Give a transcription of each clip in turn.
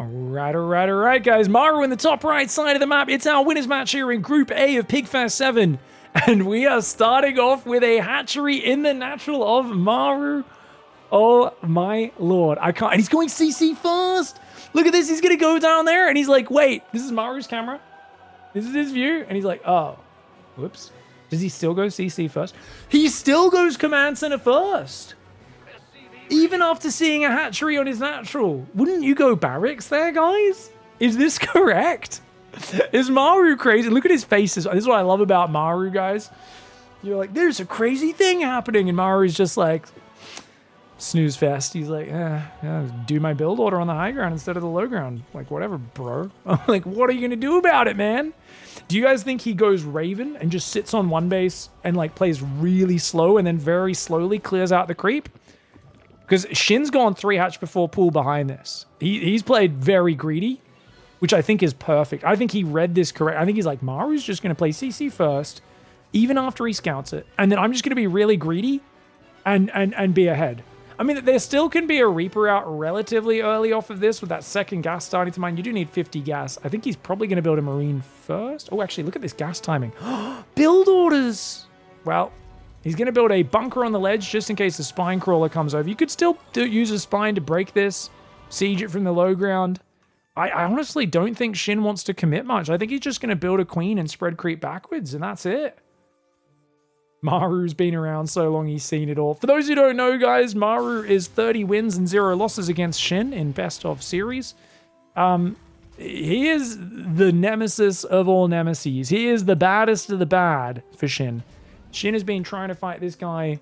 All right, guys. MARU in the top right side of the map. It's our winners match here in Group A of PiGFest 7. And we are starting off with a hatchery in the natural of MARU. Oh, my Lord. I can't. And he's going CC first. Look at this. He's going to go down there. And he's like, wait, this is MARU's camera. This is his view. And he's like, oh, whoops. Does he still go CC first? He still goes command center first. Even after seeing a hatchery on his natural. Wouldn't you go barracks there, guys? Is this correct? Is MARU crazy? Look at his faces. This is what I love about MARU, guys. You're like, there's a crazy thing happening. And MARU's just like, snooze fest. He's like, yeah, do my build order on the high ground instead of the low ground. Like, whatever, bro. I'm like, what are you going to do about it, man? Do you guys think he goes Raven and just sits on one base and like plays really slow and then very slowly clears out the creep? Because Shin's gone 3 hatch before pool behind this. He's played very greedy, which I think is perfect. I think he read this correct. I think he's like, MARU's just going to play CC first, even after he scouts it. And then I'm just going to be really greedy and be ahead. I mean, there still can be a Reaper out relatively early off of this with that second gas starting to mine. You do need 50 gas. I think he's probably going to build a Marine first. Oh, actually, look at this gas timing. Build orders. Well, he's going to build a bunker on the ledge just in case the spine crawler comes over. You could still use a spine to break this, siege it from the low ground. I honestly don't think Shin wants to commit much. I think he's just going to build a queen and spread creep backwards, and that's it. MARU's been around so long, he's seen it all. For those who don't know, guys, MARU is 30 wins and 0 losses against Shin in best of series. He is the nemesis of all nemesis. He is the baddest of the bad for Shin. Shin has been trying to fight this guy,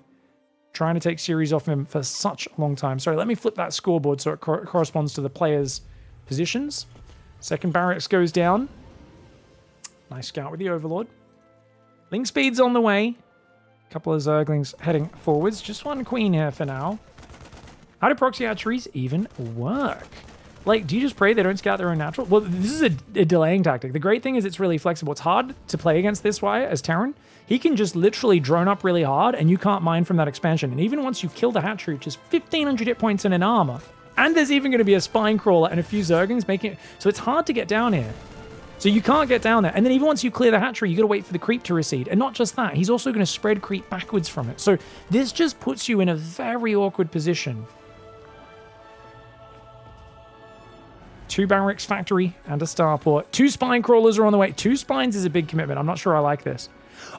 trying to take series off him for such a long time. Sorry, let me flip that scoreboard so it corresponds to the players' positions. Second barracks goes down. Nice scout with the Overlord. Link speed's on the way. Couple of Zerglings heading forwards. Just one queen here for now. How do proxy hatcheries even work? Like, do you just pray they don't scout their own natural? Well, this is a delaying tactic. The great thing is it's really flexible. It's hard to play against this way as Terran. He can just literally drone up really hard and you can't mine from that expansion. And even once you've killed a hatchery, which is 1,500 hit points and an armor, and there's even going to be a spine crawler and a few Zerglings making it. So it's hard to get down here. So you can't get down there. And then even once you clear the hatchery, you got to wait for the creep to recede. And not just that, he's also going to spread creep backwards from it. So this just puts you in a very awkward position. 2 barracks factory and a starport. 2 spine crawlers are on the way. 2 spines is a big commitment. I'm not sure I like this.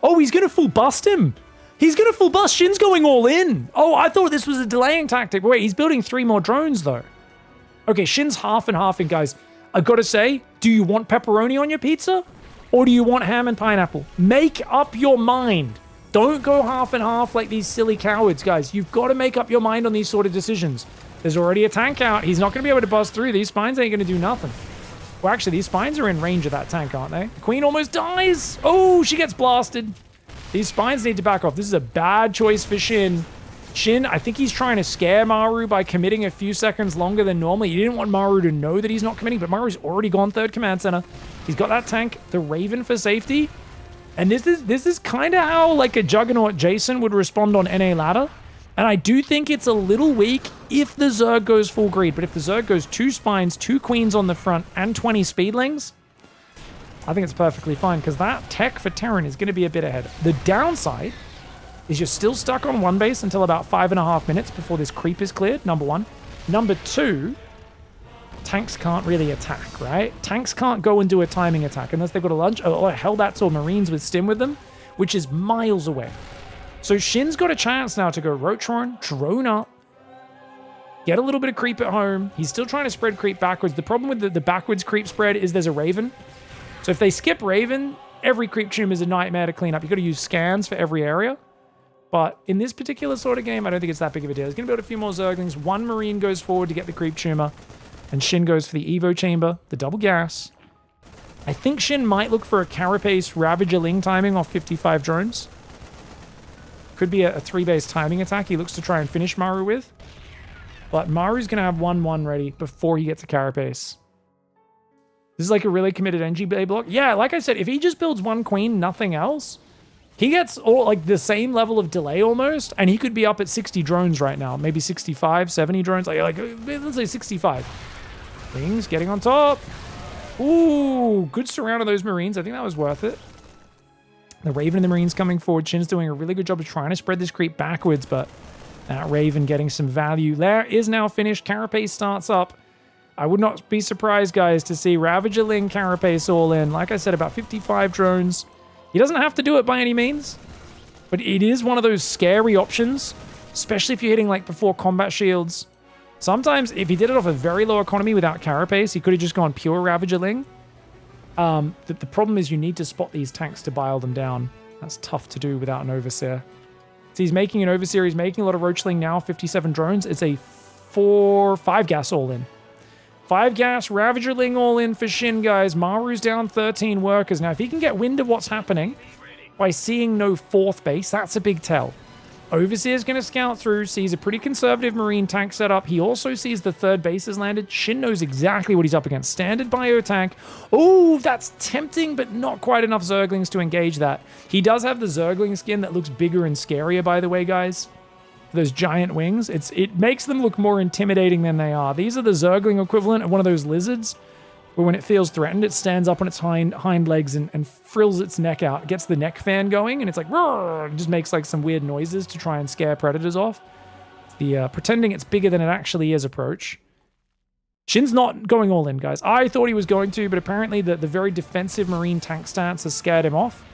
Oh, he's going to full bust him. He's going to full bust. Shin's going all in. Oh, I thought this was a delaying tactic. Wait, he's building 3 more drones though. Okay, Shin's half and half, and guys, I've got to say, do you want pepperoni on your pizza? Or do you want ham and pineapple? Make up your mind. Don't go half and half like these silly cowards, guys. You've got to make up your mind on these sort of decisions. There's already a tank out. He's not going to be able to bust through. These spines ain't going to do nothing. Well, actually, these spines are in range of that tank, aren't they? The queen almost dies. Oh, she gets blasted. These spines need to back off. This is a bad choice for Shin. Shin, I think he's trying to scare MARU by committing a few seconds longer than normal. He didn't want MARU to know that he's not committing, but MARU's already gone 3rd command center. He's got that tank, the Raven for safety. And this is kind of how like a Juggernaut Jason would respond on NA ladder. And I do think it's a little weak if the Zerg goes full greed. But if the Zerg goes 2 spines, 2 queens on the front, and 20 speedlings, I think it's perfectly fine because that tech for Terran is going to be a bit ahead. The downside is you're still stuck on one base until about 5.5 minutes before this creep is cleared, number 1. Number 2, tanks can't really attack, right? Tanks can't go and do a timing attack unless they've got a lunge. Oh, hell, that's all Marines with stim with them, which is miles away. So Shin's got a chance now to go Rotron, drone up, get a little bit of creep at home. He's still trying to spread creep backwards. The problem with the backwards creep spread is there's a Raven. So if they skip Raven, every creep tomb is a nightmare to clean up. You've got to use scans for every area. But in this particular sort of game, I don't think it's that big of a deal. He's going to build a few more Zerglings. 1 Marine goes forward to get the creep tumor. And Shin goes for the Evo chamber, the double gas. I think Shin might look for a Carapace Ravager Ling timing off 55 drones. Could be a 3-base timing attack he looks to try and finish MARU with. But MARU's going to have 1-1 ready before he gets a Carapace. This is like a really committed NG Bay block. Yeah, like I said, if he just builds 1 queen, nothing else, he gets all like the same level of delay almost, and he could be up at 60 drones right now. Maybe 65, 70 drones. Like let's say 65. Wings getting on top. Ooh, good surround of those Marines. I think that was worth it. The Raven and the Marines coming forward. Shin's doing a really good job of trying to spread this creep backwards, but that Raven getting some value. Lair is now finished. Carapace starts up. I would not be surprised, guys, to see Ravager Ling Carapace all in. Like I said, about 55 drones. He doesn't have to do it by any means, but it is one of those scary options, especially if you're hitting like before combat shields. Sometimes, if he did it off a very low economy without Carapace, he could have just gone pure Ravager Ling. The problem is you need to spot these tanks to bile them down. That's tough to do without an Overseer. So he's making an Overseer. He's making a lot of Roachling now, 57 drones. It's a 5 gas all in. 5 gas, Ravager Ling all in for Shin, guys. Maru's down 13 workers. Now, if he can get wind of what's happening by seeing no 4th base, that's a big tell. Overseer's going to scout through, sees a pretty conservative Marine tank setup. He also sees the 3rd base has landed. Shin knows exactly what he's up against. Standard bio tank. Oh, that's tempting, but not quite enough Zerglings to engage that. He does have the Zergling skin that looks bigger and scarier, by the way, guys. Those giant wings. It makes them look more intimidating than they are. These are the Zergling equivalent of one of those lizards, where when it feels threatened, it stands up on its hind legs and frills its neck out. It gets the neck fan going, and it's like, roar! It just makes like some weird noises to try and scare predators off. It's the pretending it's bigger than it actually is approach. Shin's not going all in, guys. I thought he was going to, but apparently the very defensive Marine tank stance has scared him off.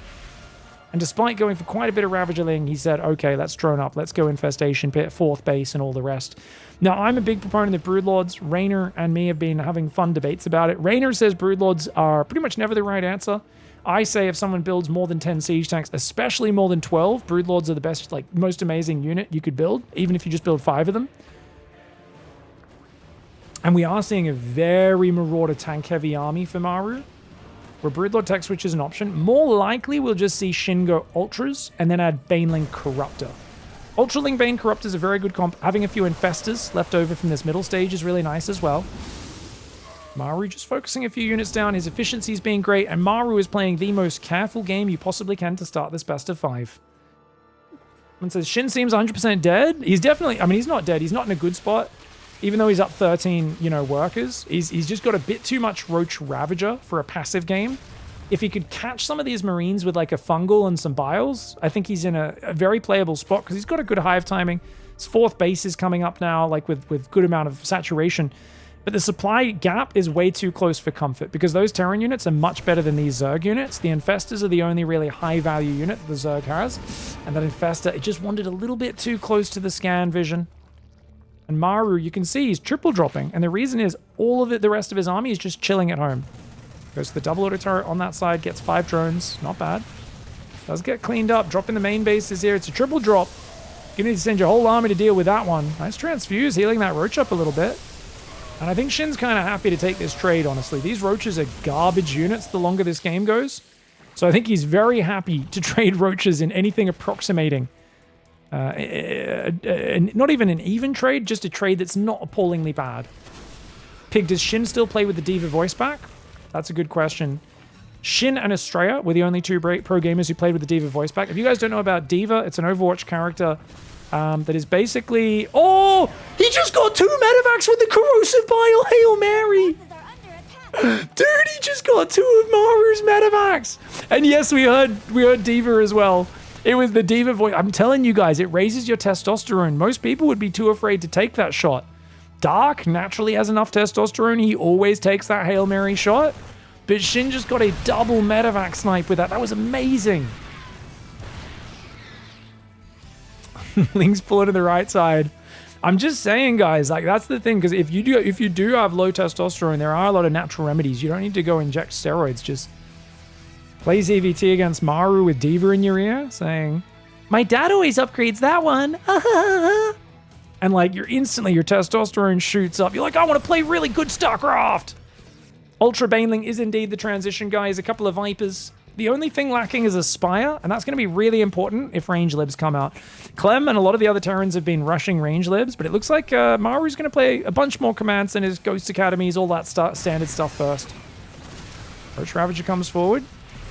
And despite going for quite a bit of Ravager Ling, he said, okay, let's drone up. Let's go Infestation Pit, 4th base, and all the rest. Now, I'm a big proponent of Broodlords. Raynor and me have been having fun debates about it. Raynor says Broodlords are pretty much never the right answer. I say if someone builds more than 10 siege tanks, especially more than 12, Broodlords are the best, like, most amazing unit you could build, even if you just build 5 of them. And we are seeing a very Marauder tank-heavy army for Maru, where Broodlord tech switch is an option. More likely, we'll just see Shin go Ultras and then add Baneling Corruptor. Ultraling Bane Corruptor is a very good comp. Having a few Infestors left over from this middle stage is really nice as well. Maru just focusing a few units down. His efficiency's being great, and Maru is playing the most careful game you possibly can to start this best of 5. And says Shin seems 100% dead. He's definitely, I mean, he's not dead. He's not in a good spot. Even though he's up 13, workers, he's just got a bit too much Roach Ravager for a passive game. If he could catch some of these Marines with like a Fungal and some Biles, I think he's in a very playable spot because he's got a good hive timing. His 4th base is coming up now, like with good amount of saturation. But the supply gap is way too close for comfort because those Terran units are much better than these Zerg units. The Infestors are the only really high-value unit that the Zerg has. And that Infestor, it just wandered a little bit too close to the scan vision. And Maru, you can see he's triple dropping. And the reason is all of it, the rest of his army is just chilling at home. Goes to the double auto turret on that side, gets 5 drones. Not bad. Does get cleaned up. Dropping the main bases here. It's a triple drop. You need to send your whole army to deal with that one. Nice transfuse, healing that Roach up a little bit. And I think Shin's kind of happy to take this trade, honestly. These Roaches are garbage units the longer this game goes. So I think he's very happy to trade Roaches in anything approximating. Not even an even trade, just a trade that's not appallingly bad. Pig, does Shin still play with the D.Va voice back? That's a good question. Shin and Estrella were the only 2 pro gamers who played with the D.Va voice back. If you guys don't know about D.Va, it's an Overwatch character that is basically... Oh! He just got 2 medevacs with the Corrosive Bile Hail Mary! Dude, he just got 2 of Maru's medevacs! And yes, we heard D.Va as well. It was the D.Va voice. I'm telling you guys, it raises your testosterone. Most people would be too afraid to take that shot. Dark naturally has enough testosterone. He always takes that Hail Mary shot. But Shin just got a double medevac snipe with that. That was amazing. Link's pulling to the right side. I'm just saying, guys, like that's the thing. Because if you do have low testosterone, there are a lot of natural remedies. You don't need to go inject steroids. Just play ZVT against Maru with D.Va in your ear, saying, "My dad always upgrades that one." And like your testosterone shoots up. You're like, I want to play really good StarCraft. Ultra Baneling is indeed the transition, guys. A couple of Vipers. The only thing lacking is a Spire, and that's going to be really important if range libs come out. Clem and a lot of the other Terrans have been rushing range libs, but it looks like Maru's going to play a bunch more commands in his Ghost Academies, all that standard stuff first. Roach Ravager comes forward.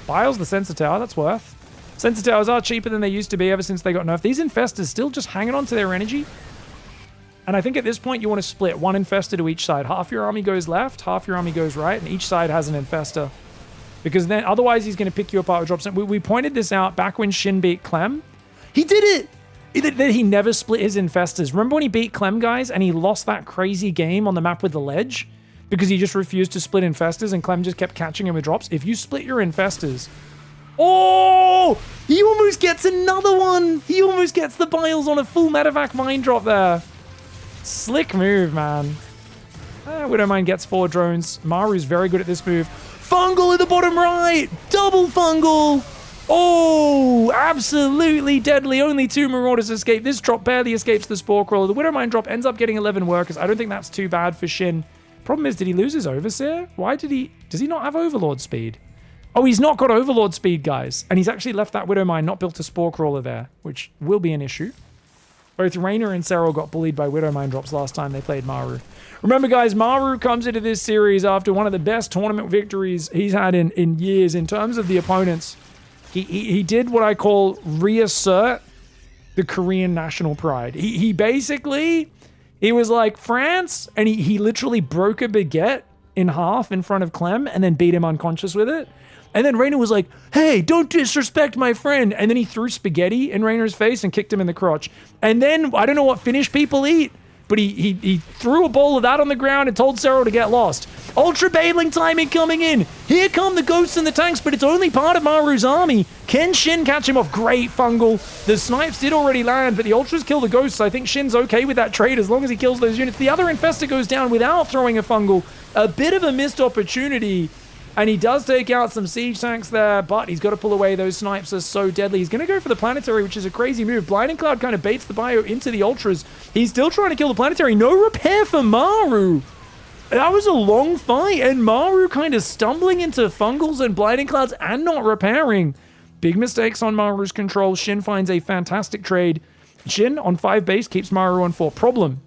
Biles the Sensor Tower, that's worth. Sensor Towers are cheaper than they used to be ever since they got nerfed. These Infestors still just hanging on to their energy. And I think at this point, you want to split one infestor to each side. Half your army goes left, half your army goes right, and each side has an infestor. Because then, otherwise, he's going to pick you apart with drops. We pointed this out back when Shin beat Clem. He did it! He never split his infestors. Remember when he beat Clem, guys, and he lost that crazy game on the map with the ledge? Because he just refused to split infestors, and Clem just kept catching him with drops. If you split your infestors... Oh! He almost gets another one! He almost gets the Biles on a full medevac mine drop there. Slick move, man. Widowmine gets 4 drones. Maru's very good at this move. Fungal at the bottom right! Double fungal! Oh, absolutely deadly. Only 2 Marauders escape. This drop barely escapes the Spore Crawler. The Widowmine drop ends up getting 11 workers. I don't think that's too bad for Shin. Problem is, did he lose his Overseer? Why did he... Does he not have Overlord speed? Oh, he's not got Overlord speed, guys. And he's actually left that Widowmine not built to Spore Crawler there, which will be an issue. Both Raynor and Serral got bullied by Widowmine drops last time they played Maru. Remember, guys, Maru comes into this series after one of the best tournament victories he's had in years in terms of the opponents. He did what I call reassert the Korean national pride. He basically, he was like France, and he literally broke a baguette in half in front of Clem and then beat him unconscious with it. And then Raynor was like, hey, don't disrespect my friend. And then he threw spaghetti in Raynor's face and kicked him in the crotch. And then, I don't know what Finnish people eat, but he threw a bowl of that on the ground and told Serral to get lost. Ultra battling timing coming in. Here come the ghosts and the tanks, but it's only part of Maru's army. Can Shin catch him off? Great fungal. The snipes did already land, but the ultras kill the ghosts. I think Shin's okay with that trade as long as he kills those units. The other infestor goes down without throwing a fungal. A bit of a missed opportunity. And he does take out some siege tanks there, but he's got to pull away. Those snipes are so deadly. He's going to go for the planetary, which is a crazy move. Blinding Cloud kind of baits the bio into the ultras. He's still trying to kill the planetary. No repair for Maru. That was a long fight, and Maru kind of stumbling into fungals and blinding clouds and not repairing. Big mistakes on Maru's control. Shin finds a fantastic trade. Shin on 5 base keeps Maru on 4. Problem.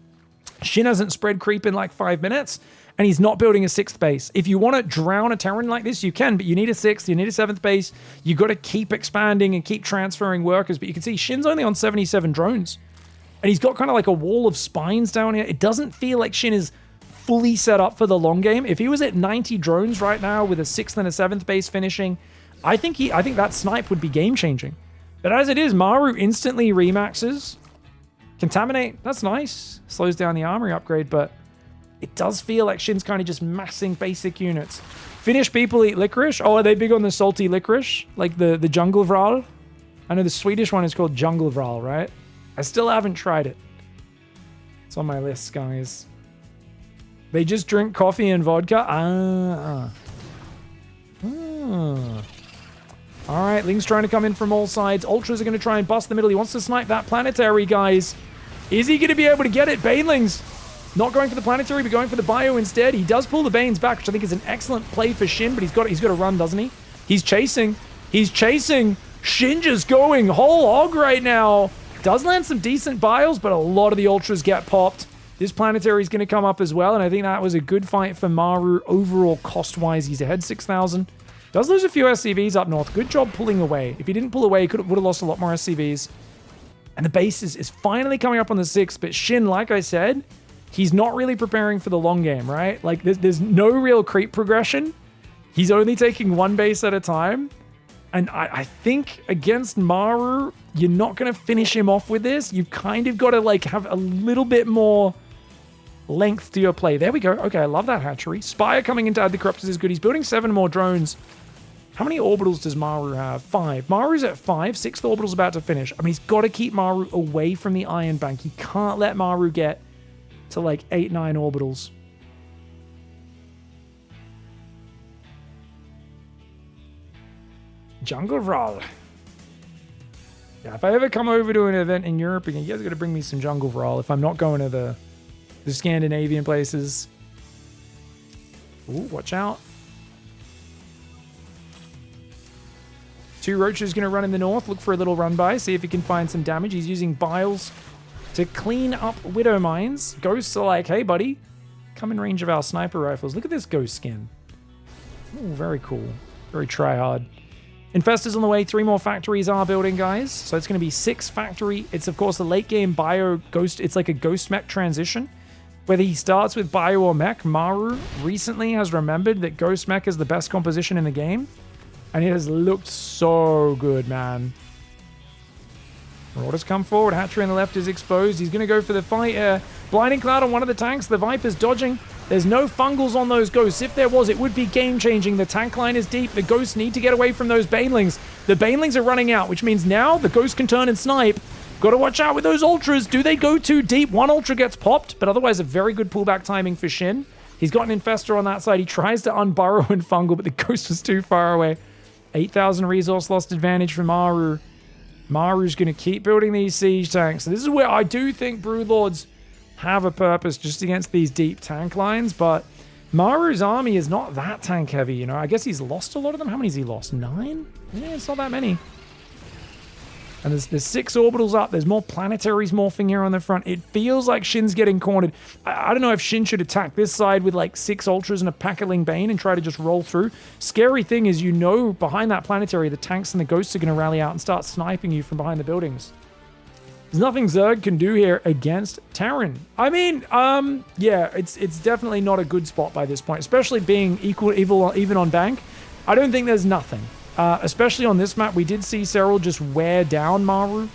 Shin hasn't spread creep in like 5 minutes, and he's not building a 6th base. If you want to drown a Terran like this, you can, but you need a 6th, you need a 7th base. You got to keep expanding and keep transferring workers, but you can see Shin's only on 77 drones. And he's got kind of like a wall of spines down here. It doesn't feel like Shin is fully set up for the long game. If he was at 90 drones right now with a 6th and a 7th base finishing, I think that snipe would be game-changing. But as it is, Maru instantly remaxes. Contaminate, that's nice. Slows down the armory upgrade, but it does feel like Shin's kind of just massing basic units. Finnish people eat licorice. Oh, are they big on the salty licorice? Like the jungle vral? I know the Swedish one is called jungle vral, right? I still haven't tried it. It's on my list, guys. They just drink coffee and vodka? All right, Ling's trying to come in from all sides. Ultras are going to try and bust the middle. He wants to snipe that planetary, guys. Is he going to be able to get it? Banelings not going for the planetary, but going for the bio instead. He does pull the Banes back, which I think is an excellent play for Shin, but he's got to run, doesn't he? He's chasing. He's chasing. Shin just going whole hog right now. Does land some decent biles, but a lot of the ultras get popped. This planetary is going to come up as well, and I think that was a good fight for Maru overall cost-wise. He's ahead 6,000. Does lose a few SCVs up north. Good job pulling away. If he didn't pull away, he would have lost a lot more SCVs. And the base is finally coming up on the 6th, but Shin, like I said, he's not really preparing for the long game, right? Like, there's no real creep progression. He's only taking 1 base at a time. And I think against Maru, you're not going to finish him off with this. You've kind of got to, like, have a little bit more length to your play. There we go. Okay, I love that hatchery. Spire coming into add the corruptors is good. He's building 7 more drones. How many orbitals does Maru have? 5. Maru's at 5. 6th orbital's about to finish. I mean, he's got to keep Maru away from the Iron Bank. He can't let Maru get to like 8, 9 orbitals. Jungle Vral. Yeah, if I ever come over to an event in Europe again, you guys got to bring me some Jungle Vral if I'm not going to the Scandinavian places. Ooh, watch out. 2 roaches going to run in the north. Look for a little run by. See if he can find some damage. He's using biles to clean up widow mines. Ghosts are like, hey, buddy, come in range of our sniper rifles. Look at this ghost skin. Ooh, very cool. Very try hard. Infestors on the way. 3 more factories are building, guys. So it's going to be 6 factory. It's, of course, the late game bio ghost. It's like a ghost mech transition. Whether he starts with bio or mech, Maru recently has remembered that ghost mech is the best composition in the game. And it has looked so good, man. Marauders come forward. Hatchery on the left is exposed. He's going to go for the fight here. Blinding Cloud on one of the tanks. The Viper's dodging. There's no fungals on those ghosts. If there was, it would be game-changing. The tank line is deep. The ghosts need to get away from those banelings. The banelings are running out, which means now the ghost can turn and snipe. Got to watch out with those ultras. Do they go too deep? One ultra gets popped, but otherwise a very good pullback timing for Shin. He's got an infestor on that side. He tries to unburrow and fungal, but the ghost was too far away. 8,000 resource lost advantage for Maru. Maru's going to keep building these siege tanks. This is where I do think Broodlords have a purpose just against these deep tank lines, but Maru's army is not that tank heavy, you know. I guess he's lost a lot of them. How many has he lost? 9? Yeah, it's not that many. And there's 6 orbitals up. There's more planetaries morphing here on the front. It feels like Shin's getting cornered. I don't know if Shin should attack this side with like 6 ultras and a Packerling Bane and try to just roll through. Scary thing is, you know, behind that planetary, the tanks and the ghosts are going to rally out and start sniping you from behind the buildings. There's nothing Zerg can do here against Terran. I mean, yeah, it's definitely not a good spot by this point, especially being even on bank. I don't think there's nothing. Especially on this map, we did see Serral just wear down Maru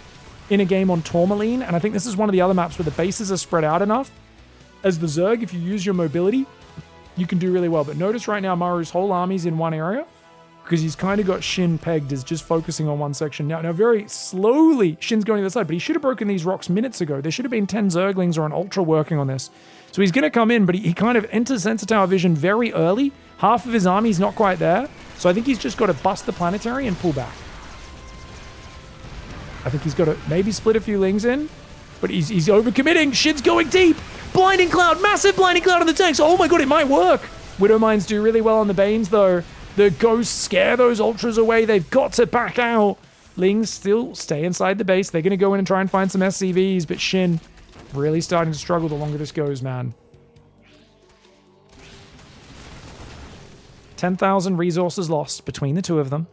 in a game on Tourmaline, and I think this is one of the other maps where the bases are spread out enough. As the Zerg, if you use your mobility, you can do really well. But notice right now Maru's whole army's in one area, because he's kind of got Shin pegged as just focusing on one section. Now very slowly, Shin's going to the side, but he should have broken these rocks minutes ago. There should have been 10 Zerglings or an Ultra working on this. So he's going to come in, but he kind of enters Sensor Tower vision very early. Half of his army's not quite there. So I think he's just got to bust the planetary and pull back. I think he's got to maybe split a few lings in, but he's overcommitting. Shin's going deep. Blinding Cloud, massive Blinding Cloud on the tanks. Oh my god, it might work. Widow Mines do really well on the Banes though. The ghosts scare those ultras away. They've got to back out. Lings still stay inside the base. They're going to go in and try and find some SCVs, but Shin really starting to struggle the longer this goes, man. 10,000 resources lost between the two of them.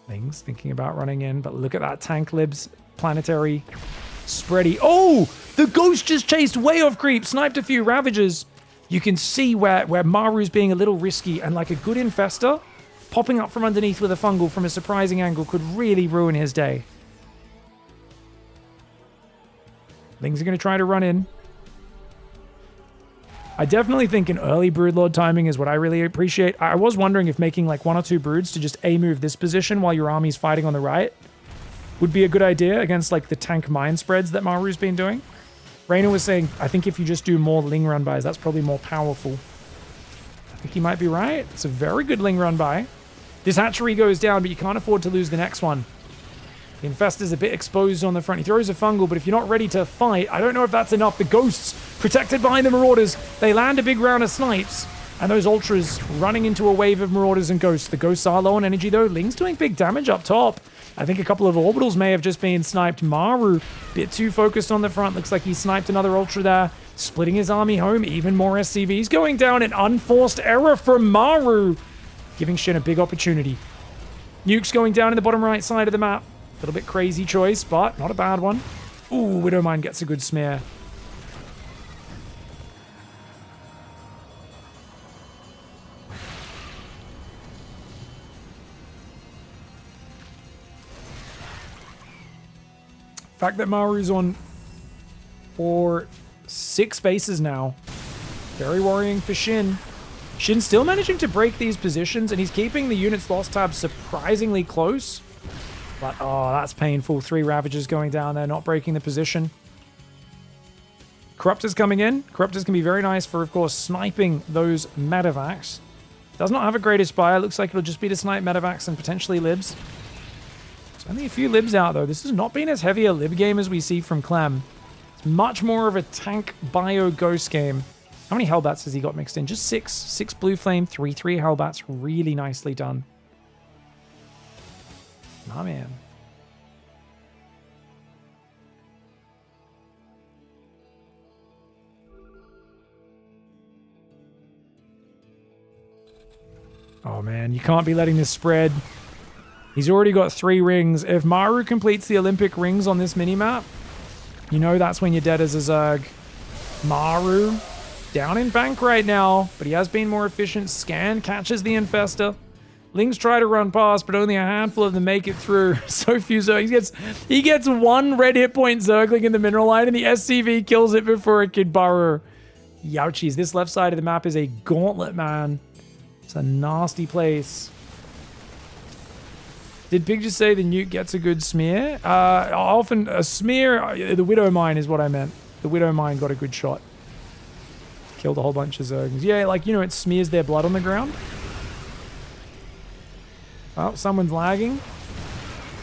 Lings thinking about running in, but look at that tank libs planetary spready. Oh, the ghost just chased way off creep, sniped a few Ravagers. You can see where Maru's being a little risky, and like a good infestor, popping up from underneath with a fungal from a surprising angle could really ruin his day. Lings are going to try to run in. I definitely think an early Broodlord timing is what I really appreciate. I was wondering if making like 1 or 2 Broods to just A-move this position while your army's fighting on the right would be a good idea against like the tank mine spreads that Maru's been doing. Rainer was saying, I think if you just do more Ling run bys, that's probably more powerful. I think he might be right. It's a very good Ling run by. This hatchery goes down, but you can't afford to lose the next one. The Infestor's a bit exposed on the front. He throws a fungal, but if you're not ready to fight, I don't know if that's enough. The Ghosts protected behind the Marauders. They land a big round of snipes, and those Ultras running into a wave of Marauders and Ghosts. The Ghosts are low on energy, though. Ling's doing big damage up top. I think a couple of Orbitals may have just been sniped. Maru, bit too focused on the front. Looks like he sniped another Ultra there, splitting his army home. Even more SCVs going down. An unforced error from Maru, giving Shin a big opportunity. Nukes going down in the bottom right side of the map. A little bit crazy choice, but not a bad one. Ooh, Widowmine gets a good smear. The fact that Maru's on for 6 bases now. Very worrying for Shin. Shin's still managing to break these positions, and he's keeping the units lost tab surprisingly close. But, oh, that's painful. 3 Ravagers going down there, not breaking the position. Corruptor's coming in. Corruptor's can be very nice for, of course, sniping those medevacs. Does not have a great Aspire. Looks like it'll just be to snipe medevacs and potentially libs. There's only a few libs out, though. This has not been as heavy a lib game as we see from Clem. It's much more of a tank bio ghost game. How many Hellbats has he got mixed in? Just 6. 6 Blue Flame, 3 Hellbats. Really nicely done. Oh, man. Oh man, you can't be letting this spread. He's already got 3 rings. If MARU completes the Olympic rings on this minimap, you know that's when you're dead as a Zerg. MARU down in bank right now, but he has been more efficient. Scan catches the Infester. Lings try to run past, but only a handful of them make it through. So few Zergs. He gets 1 red hit point Zergling in the mineral line, and the SCV kills it before it could burrow. Youchies, this left side of the map is a gauntlet, man. It's a nasty place. Did Pig just say the nuke gets a good smear? Often a smear, the Widow Mine is what I meant. The Widow Mine got a good shot. Killed a whole bunch of Zerglings. Yeah, like, you know, it smears their blood on the ground. Oh, someone's lagging.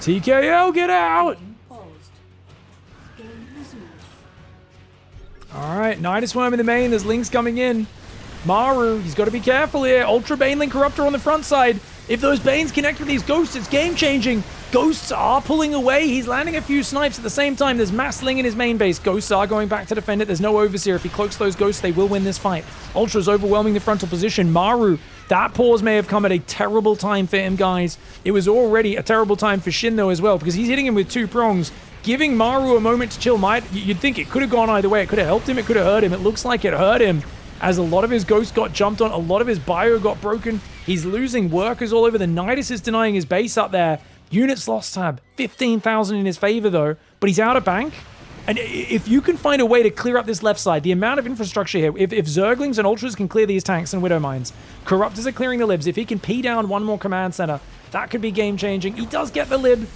TKO, get out! Alright, Nidus Worm in the main. There's Lings coming in. MARU, he's got to be careful here. Ultra Baneling Corruptor on the front side. If those Banes connect with these Ghosts, it's game-changing. Ghosts are pulling away. He's landing a few snipes at the same time. There's Mass Ling in his main base. Ghosts are going back to defend it. There's no Overseer. If he cloaks those Ghosts, they will win this fight. Ultra's overwhelming the frontal position. MARU, that pause may have come at a terrible time for him, guys. It was already a terrible time for Shin, though, as well, because he's hitting him with 2 prongs. Giving MARU a moment to chill you'd think it could have gone either way. It could have helped him. It could have hurt him. It looks like it hurt him, as a lot of his Ghosts got jumped on. A lot of his bio got broken. He's losing workers all over. The Nidus is denying his base up there. Units lost tab. 15,000 in his favor, though. But he's out of bank. And if you can find a way to clear up this left side, the amount of infrastructure here, if Zerglings and Ultras can clear these tanks and Widow Mines, Corruptors are clearing the libs. If he can pee down 1 more command center, that could be game-changing. He does get the lib.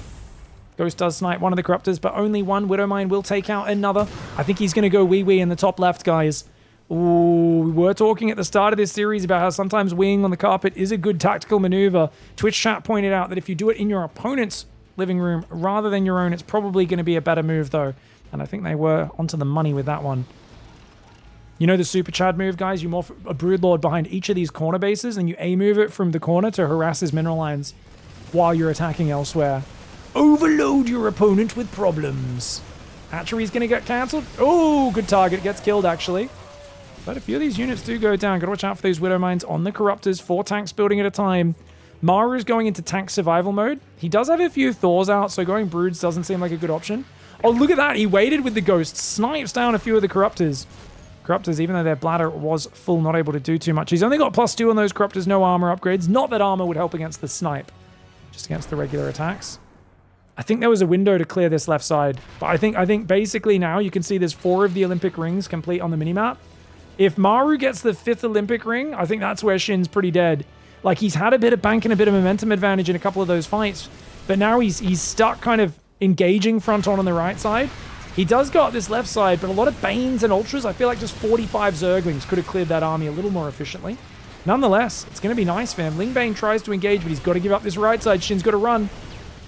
Ghost does snipe one of the Corruptors, but only 1. Widow Mine will take out another. I think he's going to go wee-wee in the top left, guys. Ooh, we were talking at the start of this series about how sometimes weeing on the carpet is a good tactical maneuver. Twitch chat pointed out that if you do it in your opponent's living room rather than your own, it's probably going to be a better move, though. And I think they were onto the money with that one. You know the Super Chad move, guys? You morph a Broodlord behind each of these corner bases, and you A-move it from the corner to harass his mineral lines while you're attacking elsewhere. Overload your opponent with problems. Hatchery's going to get cancelled. Oh, good target. Gets killed, actually. But a few of these units do go down. Gotta watch out for those Widow Mines on the Corruptors. 4 tanks building at a time. MARU's going into tank survival mode. He does have a few Thors out, so going Broods doesn't seem like a good option. Oh, look at that. He waited with the Ghosts. Snipes down a few of the Corruptors. Corruptors, even though their bladder was full, not able to do too much. He's only got +2 on those Corruptors. No armor upgrades. Not that armor would help against the snipe. Just against the regular attacks. I think there was a window to clear this left side. But I think basically now you can see there's 4 of the Olympic rings complete on the minimap. If MARU gets the 5th Olympic ring, I think that's where Shin's pretty dead. Like, he's had a bit of bank and a bit of momentum advantage in a couple of those fights, but now he's stuck kind of engaging front on the right side. He does got this left side, but a lot of Banes and Ultras. I feel like just 45 Zerglings could have cleared that army a little more efficiently. Nonetheless, it's going to be nice for him. Lingbane tries to engage, but he's got to give up this right side. Shin's got to run.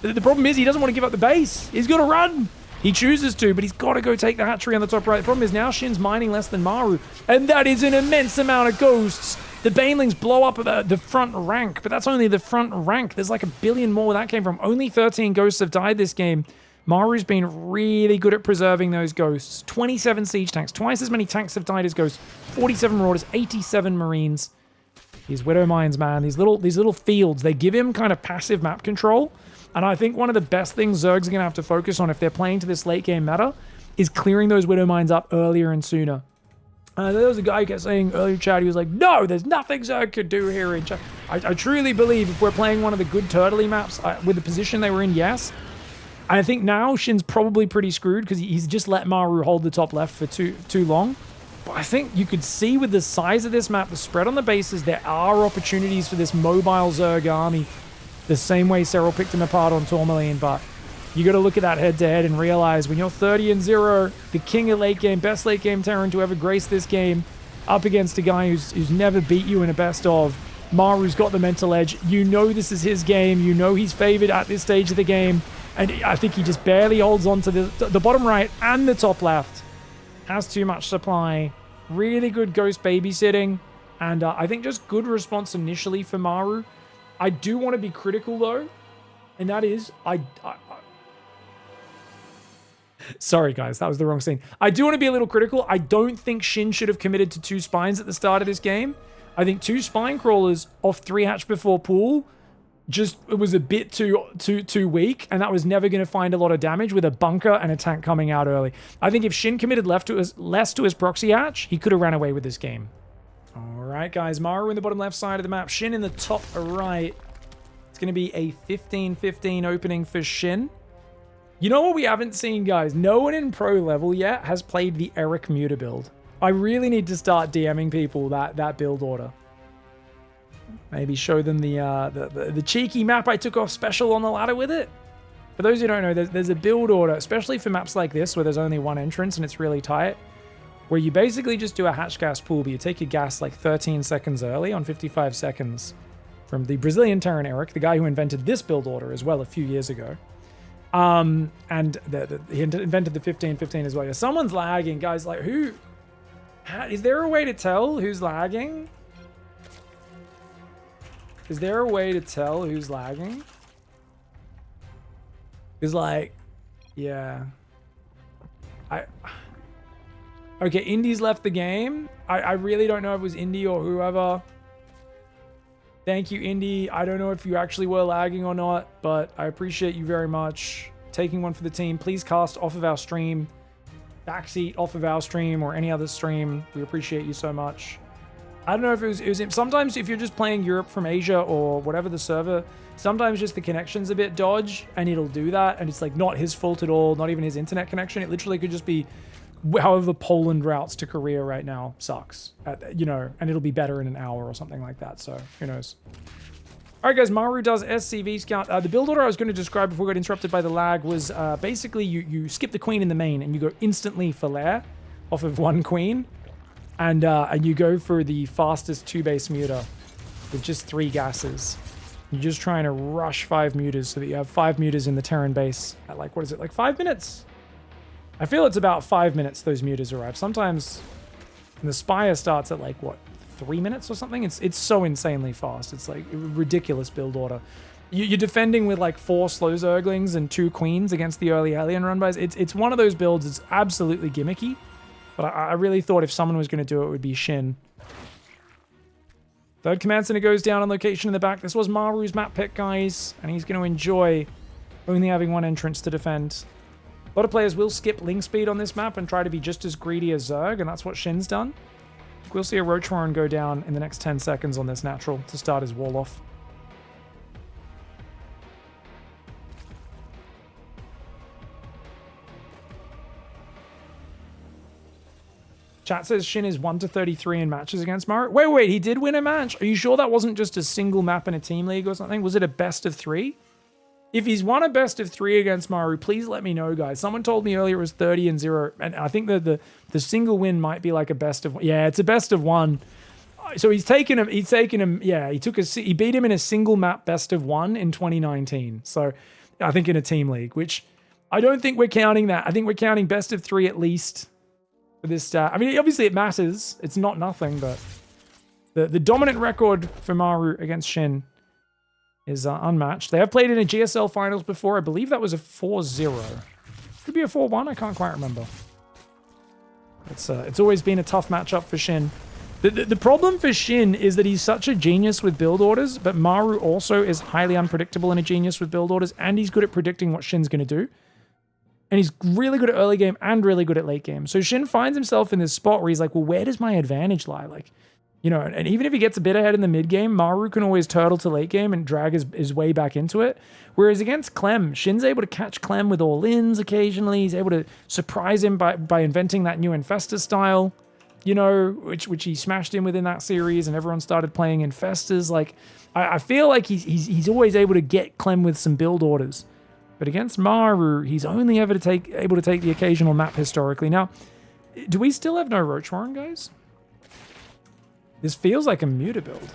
The problem is he doesn't want to give up the base. He's got to run. He chooses to, but he's got to go take the hatchery on the top right. The problem is now Shin's mining less than MARU, and that is an immense amount of Ghosts. The Banelings blow up the front rank, but that's only the front rank. There's like a billion more where that came from. Only 13 Ghosts have died this game. MARU's been really good at preserving those Ghosts. 27 siege tanks. Twice as many tanks have died as Ghosts. 47 Marauders, 87 Marines. These Widow Mines, man. These little fields, they give him kind of passive map control. And I think one of the best things Zergs are going to have to focus on if they're playing to this late game meta is clearing those Widow Mines up earlier and sooner. There was a guy who kept saying earlier, Chad, he was like, no, there's nothing Zerg could do here in chat. I truly believe if we're playing one of the good turtley maps with the position they were in, yes. I think now Shin's probably pretty screwed because he's just let MARU hold the top left for too long. But I think you could see with the size of this map, the spread on the bases, there are opportunities for this mobile Zerg army. The same way Cyril picked him apart on Tourmaline, but you got to look at that head-to-head and realize when you're 30-0, the king of late game, best late game Terran to ever grace this game, up against a guy who's never beat you in a best of. MARU's got the mental edge. You know this is his game. You know he's favored at this stage of the game. And I think he just barely holds on to the bottom right and the top left. Has too much supply. Really good Ghost babysitting. And I think just good response initially for MARU. I do want to be critical, though. And that is, sorry, guys, that was the wrong scene. I do want to be a little critical. I don't think Shin should have committed to 2 spines at the start of this game. I think 2 spine crawlers off 3 hatch before pool, it was a bit too weak, and that was never going to find a lot of damage with a bunker and a tank coming out early. I think if Shin committed less to his proxy hatch, he could have ran away with this game. All right, guys. MARU in the bottom left side of the map. Shin in the top right. It's going to be a 15-15 opening for Shin. You know what we haven't seen, guys? No one in pro level yet has played the Eric Muta build. I really need to start DMing people that build order. Maybe show them the cheeky map I took off special on the ladder with it. For those who don't know, there's a build order, especially for maps like this where there's only one entrance and it's really tight, where you basically just do a hatch gas pool, but you take your gas like 13 seconds early on 55 seconds from the Brazilian Terran Eric, the guy who invented this build order as well a few years ago. And he invented the 15-15 as well. Yeah, someone's lagging, guys. Like, is there a way to tell who's lagging? Is there a way to tell who's lagging? Because, like, yeah. Okay, Indy's left the game. I really don't know if it was Indy or whoever. Thank you, Indy. I don't know if you actually were lagging or not, but I appreciate you very much taking one for the team. Please cast off of our stream. Backseat off of our stream or any other stream. We appreciate you so much. I don't know if it was sometimes if you're just playing Europe from Asia or whatever the server, sometimes just the connection's a bit dodge and it'll do that. And it's like not his fault at all, not even his internet connection. It literally could just be however Poland routes to Korea right now sucks, you know, and it'll be better in an hour or something like that. So who knows? All right, guys, MARU does SCV scout. The build order I was going to describe before we got interrupted by the lag was basically you skip the queen in the main and you go instantly for lair off of 1 queen. And you go for the fastest 2-base muta with just 3 gases. You're just trying to rush 5 mutas so that you have 5 mutas in the Terran base at like, what is it, like 5 minutes? I feel it's about 5 minutes those mutas arrive. Sometimes the Spire starts at like, what, 3 minutes or something? It's so insanely fast. It's like a ridiculous build order. You're defending with like 4 slow Zerglings and 2 queens against the early alien run bys. It's one of those builds that's absolutely gimmicky. But I really thought if someone was going to do it, it would be Shin. Third command center goes down on location in the back. This was MARU's map pick, guys. And he's going to enjoy only having 1 entrance to defend. A lot of players will skip link speed on this map and try to be just as greedy as Zerg. And that's what Shin's done. We'll see a Roach Warren go down in the next 10 seconds on this natural to start his wall off. Chat says Shin is 1-33 in matches against MARU. Wait, he did win a match? Are you sure that wasn't just a single map in a team league or something? Was it a best of 3? If he's won a best of 3 against MARU, please let me know, guys. Someone told me earlier it was 30-0, and I think that the single win might be like a best of 1. Yeah, it's a best of 1. So he beat him in a single map best of 1 in 2019. So I think in a team league, which I don't think we're counting that. I think we're counting best of 3 at least. For this stat. I mean, obviously it matters. It's not nothing, but the dominant record for MARU against Shin is unmatched. They have played in a GSL finals before. I believe that was a 4-0. Could be a 4-1. I can't quite remember. It's always been a tough matchup for Shin. The problem for Shin is that he's such a genius with build orders, but MARU also is highly unpredictable and a genius with build orders, and he's good at predicting what Shin's going to do. And he's really good at early game and really good at late game. So Shin finds himself in this spot where he's like, well, where does my advantage lie? Like, you know, and even if he gets a bit ahead in the mid game, MARU can always turtle to late game and drag his way back into it. Whereas against Clem, Shin's able to catch Clem with all-ins occasionally. He's able to surprise him by inventing that new Infestor style, you know, which he smashed in within that series, and everyone started playing Infestors. Like, I feel like he's always able to get Clem with some build orders. But against MARU, he's only able to take the occasional map historically. Now, do we still have no Roach Warren, guys? This feels like a Muta build.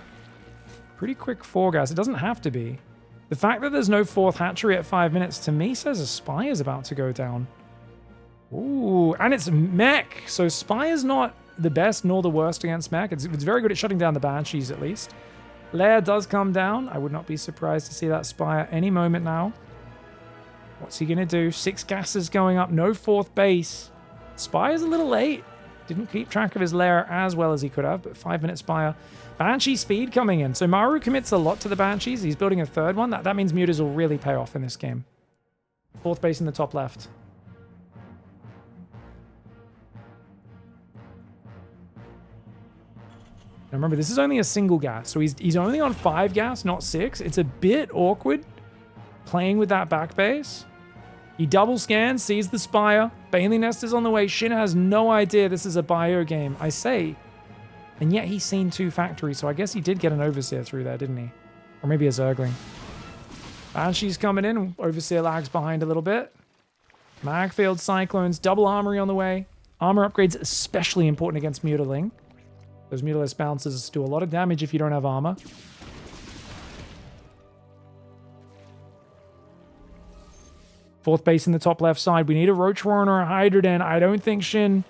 Pretty quick 4 gas. It doesn't have to be. The fact that there's no 4th hatchery at 5 minutes, to me, says a Spy is about to go down. Ooh, and it's mech. So Spy is not the best nor the worst against mech. It's very good at shutting down the Banshees, at least. Lair does come down. I would not be surprised to see that Spy at any moment now. What's he going to do? 6 gases going up. No 4th base. Spy is a little late. Didn't keep track of his lair as well as he could have, but 5-minute Spire. Banshee speed coming in. So MARU commits a lot to the Banshees. He's building a third one. That means Mutas will really pay off in this game. Fourth base in the top left. Now remember, this is only a single gas, so he's only on 5 gas, not 6. It's a bit awkward playing with that back base. He double scans, sees the Spire. Bailey Nest is on the way. Shin has no idea this is a bio game, I say. And yet he's seen 2 factories, so I guess he did get an Overseer through there, didn't he? Or maybe a Zergling. Banshee's coming in. Overseer lags behind a little bit. Magfield, Cyclones, double armory on the way. Armor upgrades especially important against Mutaling. Those Mutalist bounces do a lot of damage if you don't have armor. Fourth base in the top left side. We need a Roach Warren or a Hydra Den. I don't think Shin...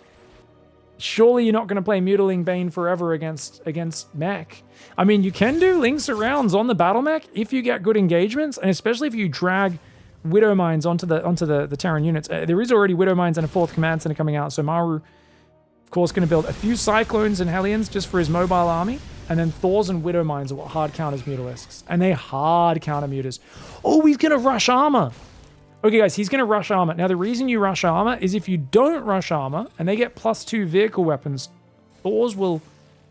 Surely you're not going to play Mutaling Bane forever against mech. I mean, you can do Link Surrounds on the battle mech if you get good engagements, and especially if you drag Widow Mines onto the Terran units. There is already Widow Mines and a 4th command center coming out, so MARU, of course, going to build a few Cyclones and Hellions just for his mobile army, and then Thors and Widow Mines are what hard counters Mutalisks, and they hard counter Mutas. Oh, he's going to rush armor. Okay, guys, he's going to rush armor. Now, the reason you rush armor is if you don't rush armor and they get +2 vehicle weapons, Thors will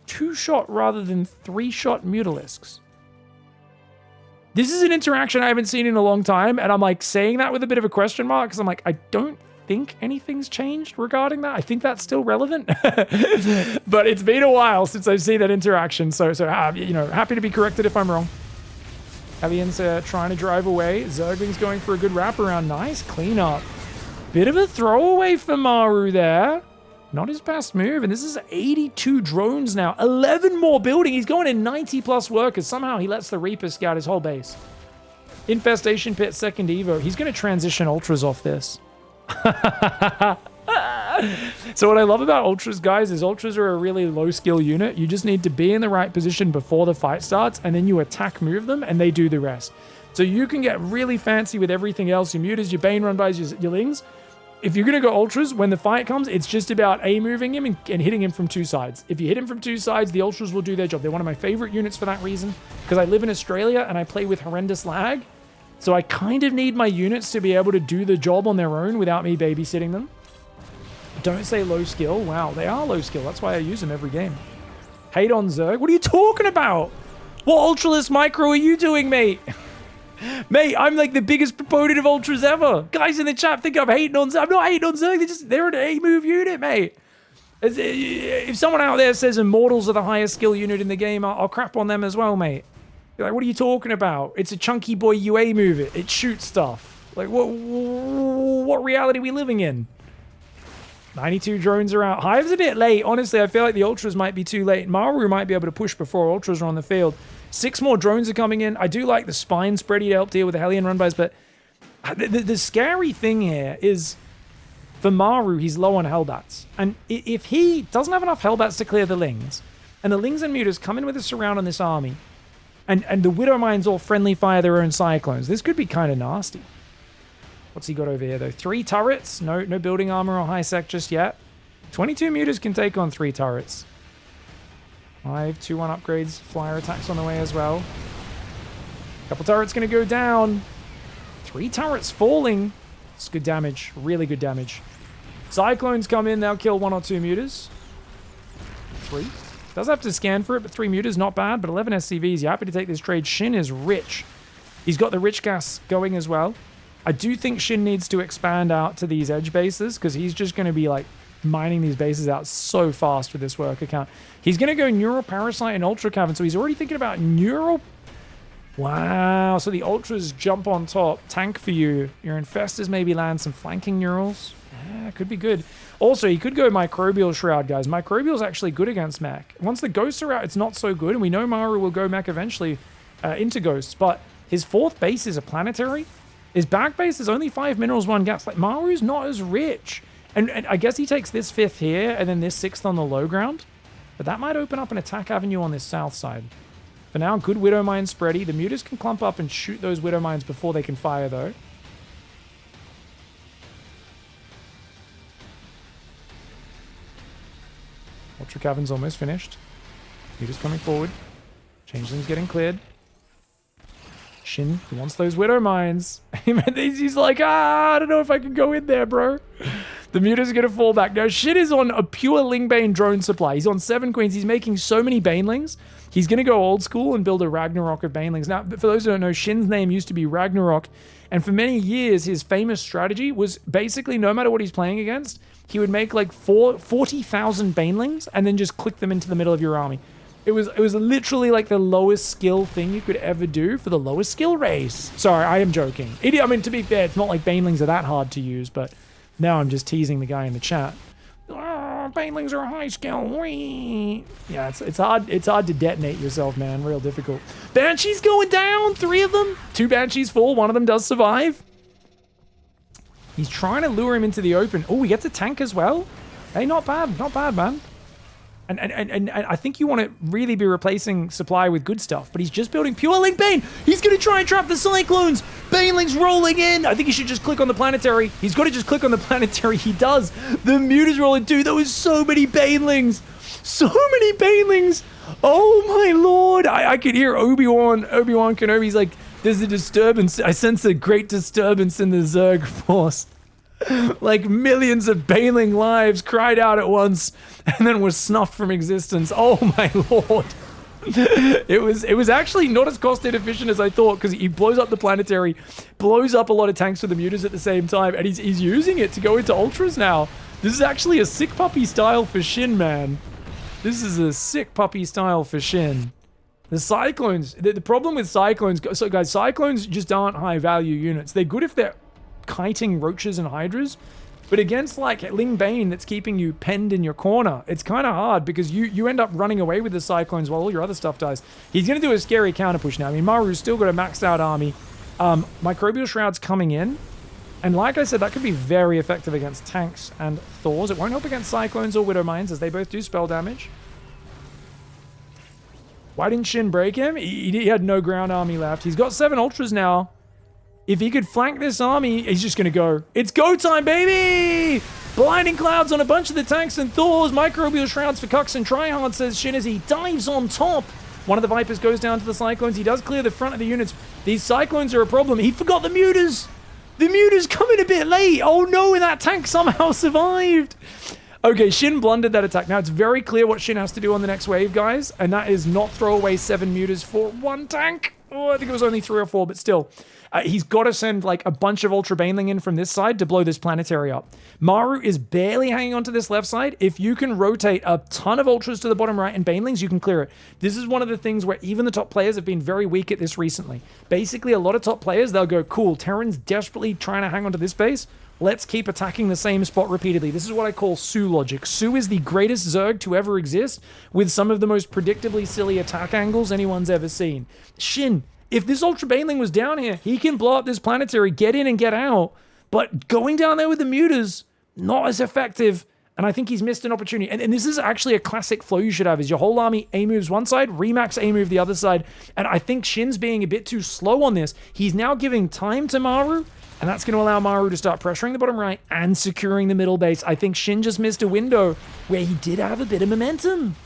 2-shot rather than 3-shot Mutalisks. This is an interaction I haven't seen in a long time, and I'm like saying that with a bit of a question mark because I'm like, I don't think anything's changed regarding that. I think that's still relevant, but it's been a while since I've seen that interaction. So you know, happy to be corrected if I'm wrong. Hellions trying to drive away. Zergling's going for a good wraparound. Nice cleanup. Bit of a throwaway for MARU there. Not his best move. And this is 82 drones now. 11 more building. He's going in 90+ workers. Somehow he lets the Reaper scout his whole base. Infestation Pit, second Evo. He's going to transition Ultras off this. So what I love about Ultras, guys, is Ultras are a really low skill unit. You just need to be in the right position before the fight starts, and then you attack move them, and they do the rest. So you can get really fancy with everything else, your Mutas, your Bane run bys, your Lings. If you're going to go Ultras, when the fight comes, it's just about A-moving him and hitting him from 2 sides. If you hit him from 2 sides, the Ultras will do their job. They're one of my favorite units for that reason, because I live in Australia and I play with horrendous lag. So I kind of need my units to be able to do the job on their own without me babysitting them. Don't say low skill. Wow, they are low skill. That's why I use them every game. Hate on Zerg. What are you talking about? What Ultralist micro are you doing, mate? Mate, I'm like the biggest proponent of Ultras ever. Guys in the chat think I'm hating on Zerg. I'm not hating on Zerg. They're an A-move unit, mate. If someone out there says Immortals are the highest skill unit in the game, I'll crap on them as well, mate. You're like, what are you talking about? It's a chunky boy UA move. It shoots stuff. Like, what reality are we living in? 92 drones are out. Hive's a bit late. Honestly, I feel like the Ultras might be too late. MARU might be able to push before Ultras are on the field. 6 more drones are coming in. I do like the spine spready to help deal with the Hellion run-bys, but the scary thing here is for MARU, he's low on Hellbats. And if he doesn't have enough Hellbats to clear the Lings, and the Lings and Mutas come in with a surround on this army, and the Widow Mines all friendly fire their own Cyclones, this could be kind of nasty. What's he got over here, though? 3 turrets. No building armor or high sec just yet. 22 Mutas can take on 3 turrets. 5 2-1 upgrades. Flyer attacks on the way as well. Couple turrets going to go down. 3 turrets falling. It's good damage. Really good damage. Cyclones come in. They'll kill 1 or 2 Mutas. 3. Does have to scan for it, but 3 Mutas, not bad. But 11 SCVs. You're happy to take this trade. Shin is rich. He's got the rich gas going as well. I do think Shin needs to expand out to these edge bases because he's just going to be like mining these bases out so fast with this work account. He's going to go Neural Parasite and Ultra Cavern, so he's already thinking about Neural. Wow, so the Ultras jump on top. Tank for you. Your Infestors maybe land some flanking Neurals. Yeah, could be good. Also, he could go Microbial Shroud, guys. Microbial's actually good against mech. Once the Ghosts are out, it's not so good, and we know MARU will go mech eventually into Ghosts, but his 4th base is a planetary. His back base is only 5 minerals, 1 gas. Like, MARU's not as rich. And I guess he takes this 5th here and then this 6th on the low ground. But that might open up an attack avenue on this south side. For now, good Widow Mine spready. The Mutas can clump up and shoot those Widow Mines before they can fire, though. Ultra Cavern's almost finished. Mutas coming forward. Changeling's getting cleared. Shin, he wants those Widow Mines. He's like, I don't know if I can go in there, bro. The Muta's going to fall back. Now, Shin is on a pure Lingbane drone supply. He's on 7 queens. He's making so many Banelings. He's going to go old school and build a Ragnarok of Banelings. Now, for those who don't know, Shin's name used to be Ragnarok. And for many years, his famous strategy was basically no matter what he's playing against, he would make like 40,000 Banelings and then just click them into the middle of your army. It was literally like the lowest skill thing you could ever do for the lowest skill race. Sorry, I am joking. I mean, to be fair, it's not like Banelings are that hard to use, but now I'm just teasing the guy in the chat. Oh, Banelings are high skill. Whee! Yeah, it's hard to detonate yourself, man. Real difficult. Banshee's going down. 3 of them. 2 Banshees fall. 1 of them does survive. He's trying to lure him into the open. Oh, he gets a tank as well. Hey, not bad. Not bad, man. And I think you want to really be replacing supply with good stuff, but he's just building pure Link Bane. He's going to try and trap the Cyclones. Baneling's rolling in. I think he should just click on the planetary. He's got to just click on the planetary. He does. The Muta's rolling too. There was so many Banelings. So many Banelings. Oh my lord. I could hear Obi-Wan Kenobi. He's like, there's a disturbance. I sense a great disturbance in the Zerg force. Like millions of Baneling lives cried out at once and then were snuffed from existence. Oh my lord. It was actually not as cost inefficient as I thought, because he blows up the planetary, blows up a lot of tanks for the Mutas at the same time, and he's using it to go into Ultras now. This is actually a sick puppy style for Shin, man. This is a sick puppy style for Shin. The Cyclones, the problem with Cyclones, so guys, Cyclones just aren't high value units. They're good if they're kiting roaches and hydras, but against like Ling Bane that's keeping you penned in your corner, it's kind of hard because you end up running away with the Cyclones while all your other stuff dies. He's going to do a scary counter push now. I mean, Maru's still got a maxed out army. Microbial Shroud's coming in, and like I said, that could be very effective against tanks and Thors. It won't help against Cyclones or Widow Mines, as they both do spell damage. Why didn't Shin break him? He had no ground army left. He's got 7 Ultras now. If he could flank this army, he's just going to go. It's go time, baby! Blinding Clouds on a bunch of the tanks and Thors. Microbial Shrouds for Cucks and Tryhard, says Shin as he dives on top. One of the Vipers goes down to the Cyclones. He does clear the front of the units. These Cyclones are a problem. He forgot the Mutas. The Mutas coming a bit late. Oh no, and that tank somehow survived. Okay, Shin blundered that attack. Now, it's very clear what Shin has to do on the next wave, guys, and that is not throw away 7 Mutas for 1 tank. Oh, I think it was only 3 or 4, but still. He's got to send like a bunch of Ultra Baneling in from this side to blow this planetary up. Maru is barely hanging on to this left side. If you can rotate a ton of Ultras to the bottom right and Banelings, you can clear it. This is one of the things where even the top players have been very weak at this recently. Basically, a lot of top players, they'll go, cool, Terran's desperately trying to hang on to this base. Let's keep attacking the same spot repeatedly. This is what I call Su logic. Su is the greatest Zerg to ever exist, with some of the most predictably silly attack angles anyone's ever seen. Shin, if this Ultra Baneling was down here, he can blow up this planetary, get in and get out, but going down there with the Mutas, not as effective, and I think he's missed an opportunity. And this is actually a classic flow you should have, is your whole army A-moves one side, Remax A-move the other side, and I think Shin's being a bit too slow on this. He's now giving time to Maru, and that's going to allow Maru to start pressuring the bottom right and securing the middle base. I think Shin just missed a window where he did have a bit of momentum.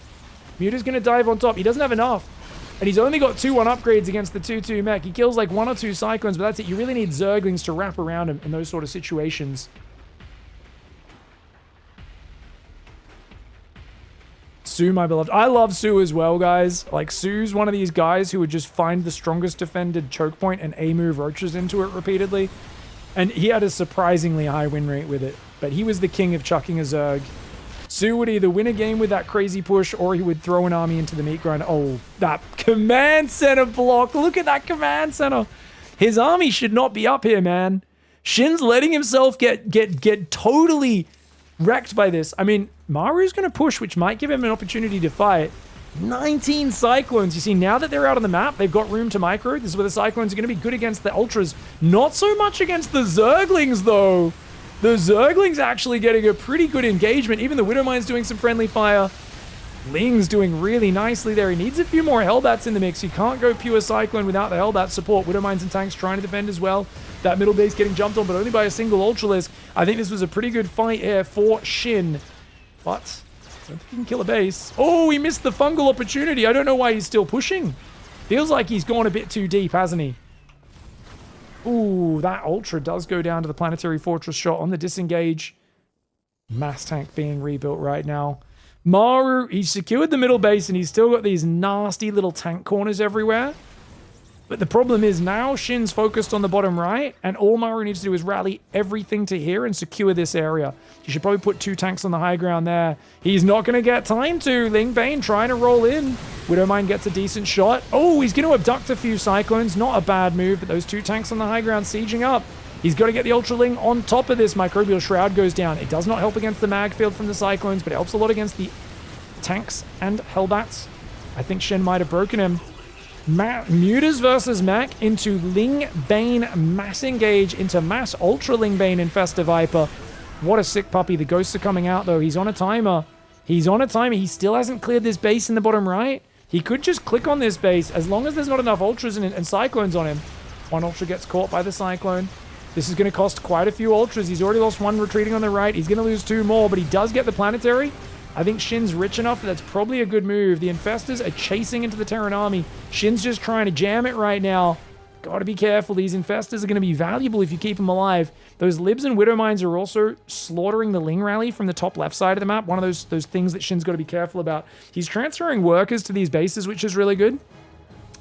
Muta's going to dive on top. He doesn't have enough. And he's only got 2-1 upgrades against the 2-2 mech. He kills like 1 or 2 Cyclones, but that's it. You really need Zerglings to wrap around him in those sort of situations. Su, my beloved. I love Su as well, guys. Like, Su's one of these guys who would just find the strongest defended choke point and A-move roaches into it repeatedly. And he had a surprisingly high win rate with it. But he was the king of chucking a Zerg. Su would either win a game with that crazy push or he would throw an army into the meat grind. Oh, that command center block. Look at that command center. His army should not be up here, man. Shin's letting himself get totally wrecked by this. I mean, Maru's going to push, which might give him an opportunity to fight. 19 Cyclones. You see, now that they're out on the map, they've got room to micro. This is where the Cyclones are going to be good against the Ultras. Not so much against the Zerglings, though. The Zergling's actually getting a pretty good engagement. Even the Widowmine's doing some friendly fire. Ling's doing really nicely there. He needs a few more Hellbats in the mix. You can't go pure Cyclone without the Hellbat support. Widowmines and tanks trying to defend as well. That middle base getting jumped on, but only by a single Ultralisk. I think this was a pretty good fight here for Shin. But Don't think he can kill a base. Oh, he missed the fungal opportunity. I don't know why he's still pushing. Feels like he's gone a bit too deep, hasn't he? Ooh, that Ultra does go down to the Planetary Fortress shot on the disengage. Mass tank being rebuilt right now. MARU, he's secured the middle base and he's still got these nasty little tank corners everywhere. But the problem is now SHIN's focused on the bottom right, and all MARU needs to do is rally everything to here and secure this area. You should probably put 2 tanks on the high ground there. He's not going to get time to. Ling Bane trying to roll in. Widowmine gets a decent shot. Oh, he's going to abduct a few Cyclones. Not a bad move, but those 2 tanks on the high ground sieging up. He's got to get the Ultraling on top of this. Microbial Shroud goes down. It does not help against the mag field from the Cyclones, but it helps a lot against the tanks and Hellbats. I think SHIN might have broken him. Mutas versus Mac into Ling Bane mass engage into mass Ultra Ling Bane Infesta Viper. What a sick puppy. The ghosts are coming out though. He's on a timer. He's on a timer. He still hasn't cleared this base in the bottom right. He could just click on this base as long as there's not enough Ultras and Cyclones on him. 1 Ultra gets caught by the Cyclone. This is going to cost quite a few Ultras. He's already lost 1 retreating on the right. He's going to lose 2 more, but he does get the Planetary. I think SHIN's rich enough that's probably a good move. The Infestors are chasing into the Terran army. SHIN's just trying to jam it right now. Gotta be careful. These Infestors are going to be valuable if you keep them alive. Those Libs and Widowmines are also slaughtering the Ling rally from the top left side of the map. One of those things that SHIN's got to be careful about. He's transferring workers to these bases, which is really good.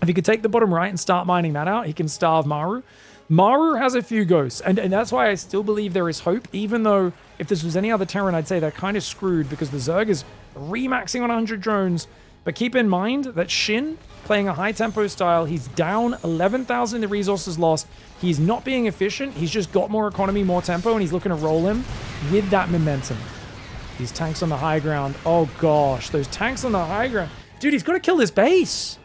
If he could take the bottom right and start mining that out, he can starve MARU. MARU has a few ghosts, and that's why I still believe there is hope, even though if this was any other Terran, I'd say they're kind of screwed because the Zerg is remaxing on 100 drones. But keep in mind that SHIN, playing a high-tempo style, he's down 11,000 in the resources lost. He's not being efficient. He's just got more economy, more tempo, and he's looking to roll him with that momentum. These tanks on the high ground. Oh, gosh. Those tanks on the high ground. Dude, he's got to kill this base.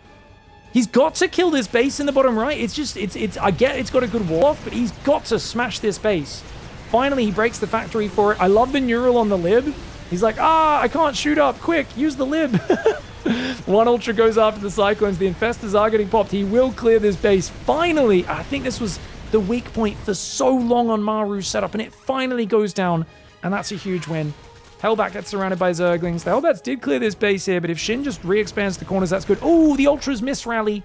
He's got to kill this base in the bottom right. It's just, I get it's got a good wall off, but he's got to smash this base. Finally, he breaks the factory for it. I love the neural on the lib. He's like, I can't shoot up. Quick, use the lib. 1 Ultra goes after the Cyclones. The Infestors are getting popped. He will clear this base. Finally, I think this was the weak point for so long on MARU's setup, and it finally goes down, and that's a huge win. Hellbat gets surrounded by Zerglings. The Hellbats did clear this base here, but if SHIN just re-expands the corners, that's good. Oh, the Ultras miss rally.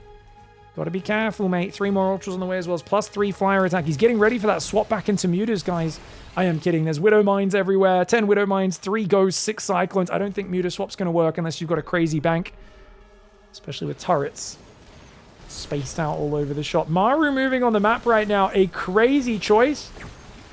Gotta be careful, mate. 3 more Ultras on the way as well as +3 flyer attack. He's getting ready for that swap back into Mutas, guys. I am kidding. There's Widow Mines everywhere. 10 Widow Mines, 3 Ghosts, 6 Cyclones. I don't think Muta swap's going to work unless you've got a crazy bank, especially with turrets spaced out all over the shop. MARU moving on the map right now. A crazy choice.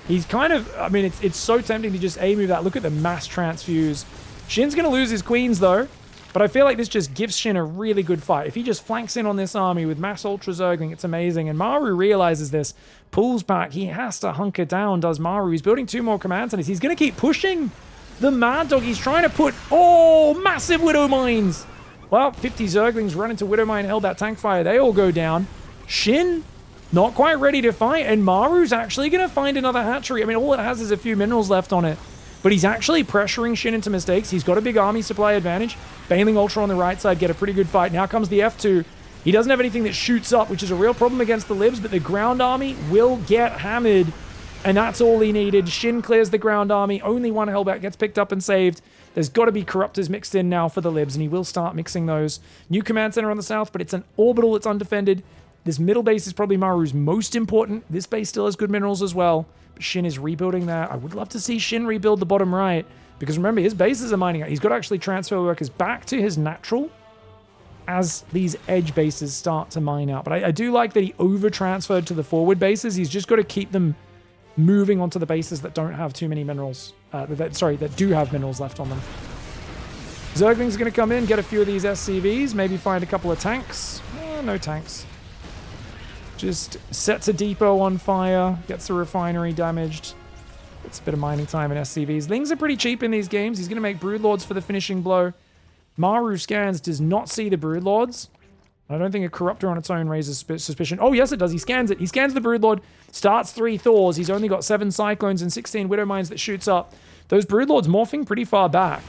He's kind of, I mean, it's so tempting to just A-move that. Look at the mass transfuse. SHIN's going to lose his queens, though. But I feel like this just gives SHIN a really good fight. If he just flanks in on this army with mass Ultra Zergling, it's amazing. And MARU realizes this, pulls back. He has to hunker down, does MARU. He's building 2 more command centers. He's going to keep pushing the Mad Dog. He's trying to put, massive Widow Mines. Well, 50 Zerglings run into Widow Mine, held that tank fire. They all go down. SHIN, not quite ready to fight. And MARU's actually going to find another hatchery. I mean, all it has is a few minerals left on it. But he's actually pressuring SHIN into mistakes. He's got a big army supply advantage. Bailing Ultra on the right side, get a pretty good fight. Now comes the F2. He doesn't have anything that shoots up, which is a real problem against the Libs, but the ground army will get hammered. And that's all he needed. SHIN clears the ground army. Only 1 Hellbat gets picked up and saved. There's got to be Corruptors mixed in now for the Libs, and he will start mixing those. New command center on the south, but it's an orbital. It's undefended. This middle base is probably MARU's most important. This base still has good minerals as well. But SHIN is rebuilding that. I would love to see SHIN rebuild the bottom right. Because remember, his bases are mining out. He's got to actually transfer workers back to his natural as these edge bases start to mine out. But I do like that he over-transferred to the forward bases. He's just got to keep them moving onto the bases that don't have too many minerals. That do have minerals left on them. Zergling's going to come in, get a few of these SCVs, maybe find a couple of tanks. No tanks. Just sets a depot on fire, gets the refinery damaged. It's a bit of mining time in SCVs. Lings are pretty cheap in these games. He's going to make Broodlords for the finishing blow. MARU scans, does not see the Broodlords. I don't think a Corruptor on its own raises suspicion. Oh, yes, it does. He scans it. He scans the Broodlord, starts 3 Thors. He's only got 7 Cyclones and 16 Widow Mines that shoots up. Those Broodlords morphing pretty far back.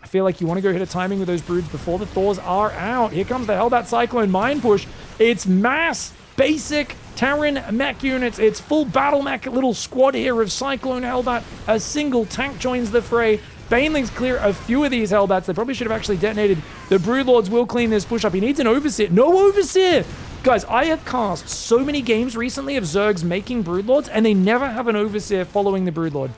I feel like you want to go hit a timing with those Broods before the Thors are out. Here comes the Hellbat Cyclone Mine Push. It's mass basic Terran mech units. It's full battle mech little squad here of Cyclone Hellbat. A single tank joins the fray. Banelings clear a few of these Hellbats. They probably should have actually detonated. The Broodlords will clean this push up. He needs an Overseer. No Overseer! Guys, I have cast so many games recently of Zergs making Broodlords, and they never have an Overseer following the Broodlord.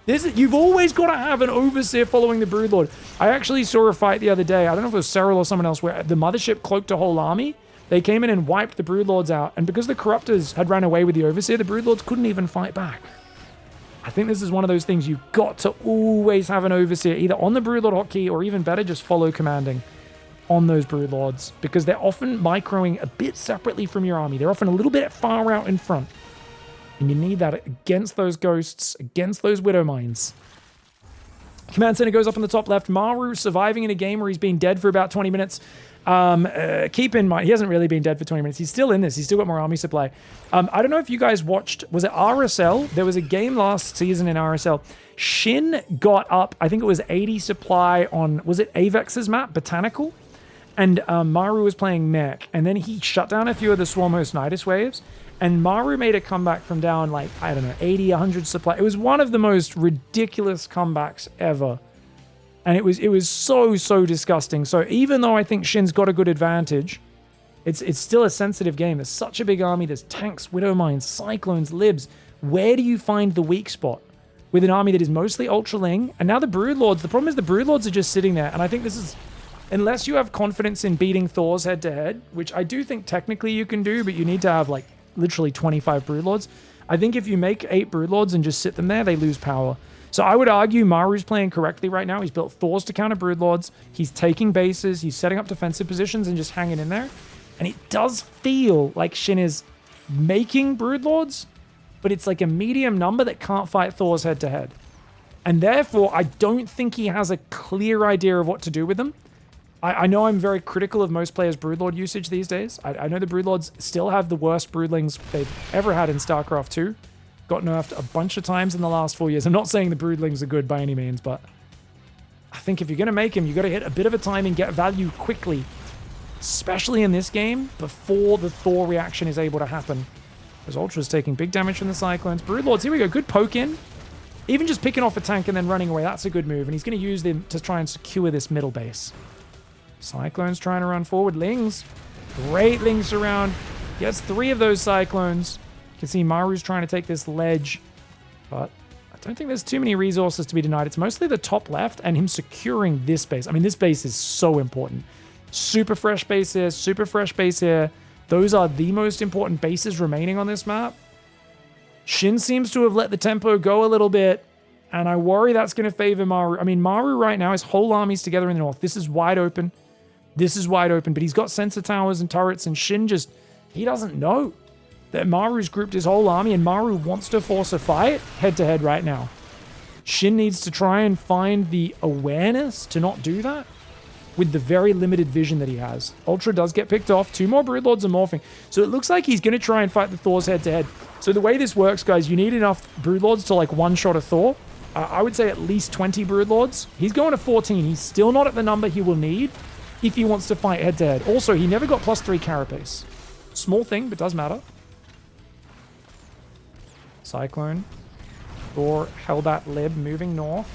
You've always got to have an Overseer following the Broodlord. I actually saw a fight the other day. I don't know if it was Cyril or someone else, where the Mothership cloaked a whole army. They came in and wiped the Broodlords out, and because the Corruptors had ran away with the Overseer, the Broodlords couldn't even fight back. I think this is one of those things you've got to always have an Overseer, either on the Broodlord hotkey or even better, just follow commanding on those Broodlords, because they're often microing a bit separately from your army. They're often a little bit far out in front. And you need that against those ghosts, against those Widow Mines. Command Center goes up in the top left. Maru surviving in a game where he's been dead for about 20 minutes. Keep in mind, he hasn't really been dead for 20 minutes. He's still in this. He's still got more army supply. I don't know if you guys watched, was it RSL? There was a game last season in RSL. SHIN got up, I think it was 80 supply on, was it Avex's map, Botanical? And Maru was playing mech. And then he shut down a few of the Swarm Host Nidus waves. And Maru made a comeback from down like, I don't know, 80, 100 supply. It was one of the most ridiculous comebacks ever. And it was so disgusting. So even though I think Shin's got a good advantage, it's still a sensitive game. There's such a big army. There's tanks, Widow Mines, Cyclones, Libs. Where do you find the weak spot with an army that is mostly Ultraling? And now the Broodlords, the problem is the Broodlords are just sitting there. And I think this is, unless you have confidence in beating Thors head-to-head, which I do think technically you can do, but you need to have like literally 25 Broodlords. I think if you make 8 Broodlords and just sit them there, they lose power. So I would argue Maru's playing correctly right now. He's built Thors to counter Broodlords. He's taking bases. He's setting up defensive positions and just hanging in there. And it does feel like Shin is making Broodlords, but it's like a medium number that can't fight Thors head-to-head. And therefore, I don't think he has a clear idea of what to do with them. I know I'm very critical of most players' Broodlord usage these days. I know the Broodlords still have the worst Broodlings they've ever had in StarCraft 2. Got nerfed a bunch of times in the last 4 years. I'm not saying the Broodlings are good by any means, but I think if you're going to make him, you got to hit a bit of a time and get value quickly, especially in this game, before the Thor reaction is able to happen. Because Ultra's taking big damage from the Cyclones. Broodlords, here we go. Good poke in. Even just picking off a tank and then running away, that's a good move. And he's going to use them to try and secure this middle base. Cyclones trying to run forward. Lings. Great Lings around. Gets 3 of those Cyclones. You can see Maru's trying to take this ledge. But I don't think there's too many resources to be denied. It's mostly the top left and him securing this base. I mean, this base is so important. Super fresh base here. Super fresh base here. Those are the most important bases remaining on this map. Shin seems to have let the tempo go a little bit. And I worry that's going to favor Maru. I mean, Maru right now, his whole army's together in the north. This is wide open. This is wide open, but he's got sensor towers and turrets, and Shin just, he doesn't know that Maru's grouped his whole army, and Maru wants to force a fight head-to-head right now. Shin needs to try and find the awareness to not do that with the very limited vision that he has. Ultra does get picked off. 2 more Broodlords are morphing. So it looks like he's going to try and fight the Thors head-to-head. So the way this works, guys, you need enough Broodlords to, like, one-shot a Thor. I would say at least 20 Broodlords. He's going to 14. He's still not at the number he will need if he wants to fight head-to-head. Also, he never got +3 Carapace. Small thing, but does matter. Cyclone. Thor, Hellbat, Lib moving north.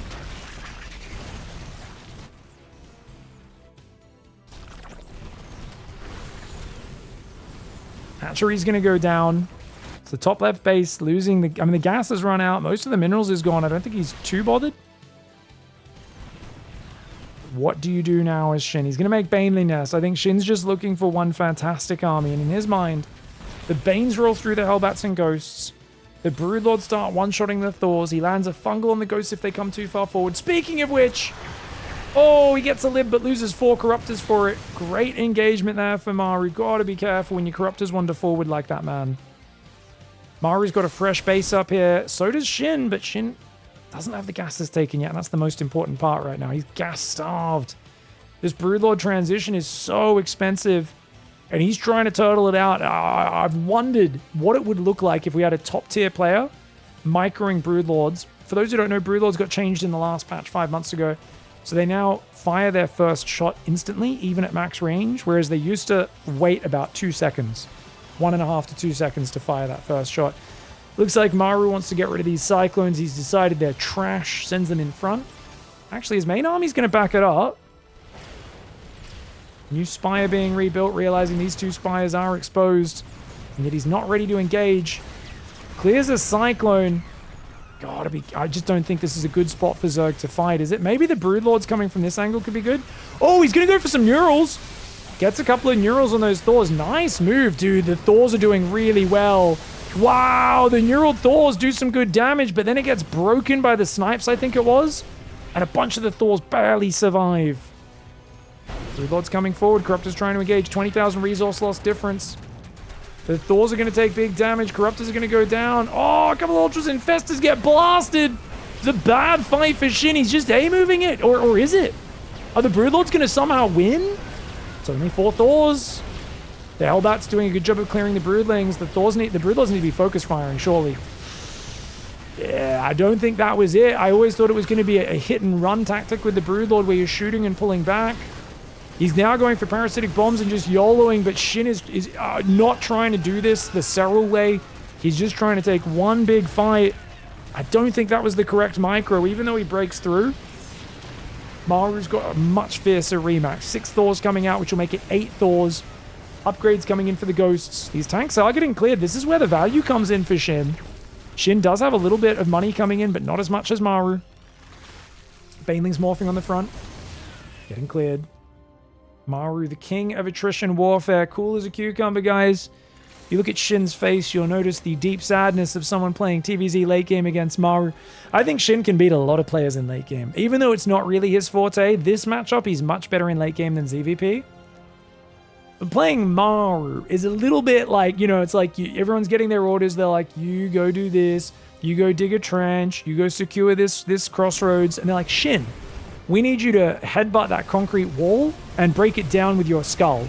Hatchery's going to go down. It's the top left base losing the... I mean, the gas has run out. Most of the minerals is gone. I don't think he's too bothered. What do you do now as Shin? He's going to make Baneling Nest. I think Shin's just looking for one fantastic army. And in his mind, the Banes roll through the Hellbats and Ghosts. The Broodlords start one-shotting the Thors. He lands a Fungal on the Ghosts if they come too far forward. Speaking of which... Oh, he gets a Lib but loses 4 Corruptors for it. Great engagement there for Maru. Gotta be careful when your Corruptors wander forward like that, man. Maru's got a fresh base up here. So does Shin, but Shin doesn't have the gases taken yet, and that's the most important part right now. He's gas-starved. This Broodlord transition is so expensive, and he's trying to turtle it out. I've wondered what it would look like if we had a top-tier player microing Broodlords. For those who don't know, Broodlords got changed in the last patch 5 months ago. So they now fire their first shot instantly, even at max range, whereas they used to wait about 2 seconds. 1.5 to 2 seconds to fire that first shot. Looks like Maru wants to get rid of these Cyclones. He's decided they're trash, sends them in front. Actually, his main army's going to back it up. New spire being rebuilt, realizing these 2 spires are exposed. And yet he's not ready to engage. Clears a Cyclone. I just don't think this is a good spot for Zerg to fight, is it? Maybe the Broodlords coming from this angle could be good. Oh, he's going to go for some Neurals. Gets a couple of Neurals on those Thors. Nice move, dude. The Thors are doing really well. Wow, the Neural Thors do some good damage, but then it gets broken by the Snipes, I think it was. And a bunch of the Thors barely survive. Broodlord's coming forward. Corruptor's trying to engage. 20,000 resource loss difference. The Thors are going to take big damage. Corruptors are going to go down. Oh, a couple of Ultras Infestors get blasted. It's a bad fight for Shin. He's just A-moving it. Or is it? Are the Broodlords going to somehow win? It's only 4 Thors. The Hellbat's doing a good job of clearing the Broodlings. The Broodlords need to be focus firing, surely. Yeah, I don't think that was it. I always thought it was going to be a hit-and-run tactic with the Broodlord where you're shooting and pulling back. He's now going for parasitic bombs and just YOLOing, but Shin is not trying to do this the Serral way. He's just trying to take one big fight. I don't think that was the correct micro, even though he breaks through. Maru's got a much fiercer remax. 6 Thors coming out, which will make it 8 Thors. Upgrades coming in for the Ghosts. These tanks are getting cleared. This is where the value comes in for Shin. Shin does have a little bit of money coming in, but not as much as Maru. Baneling's morphing on the front. Getting cleared. Maru, the king of attrition warfare. Cool as a cucumber, guys. You look at Shin's face, you'll notice the deep sadness of someone playing TvZ late game against Maru. I think Shin can beat a lot of players in late game. Even though it's not really his forte, this matchup, he's much better in late game than ZVP. But playing Maru is a little bit like, you know, it's like everyone's getting their orders. They're like, you go do this, you go dig a trench, you go secure this crossroads. And they're like, Shin, we need you to headbutt that concrete wall and break it down with your skull.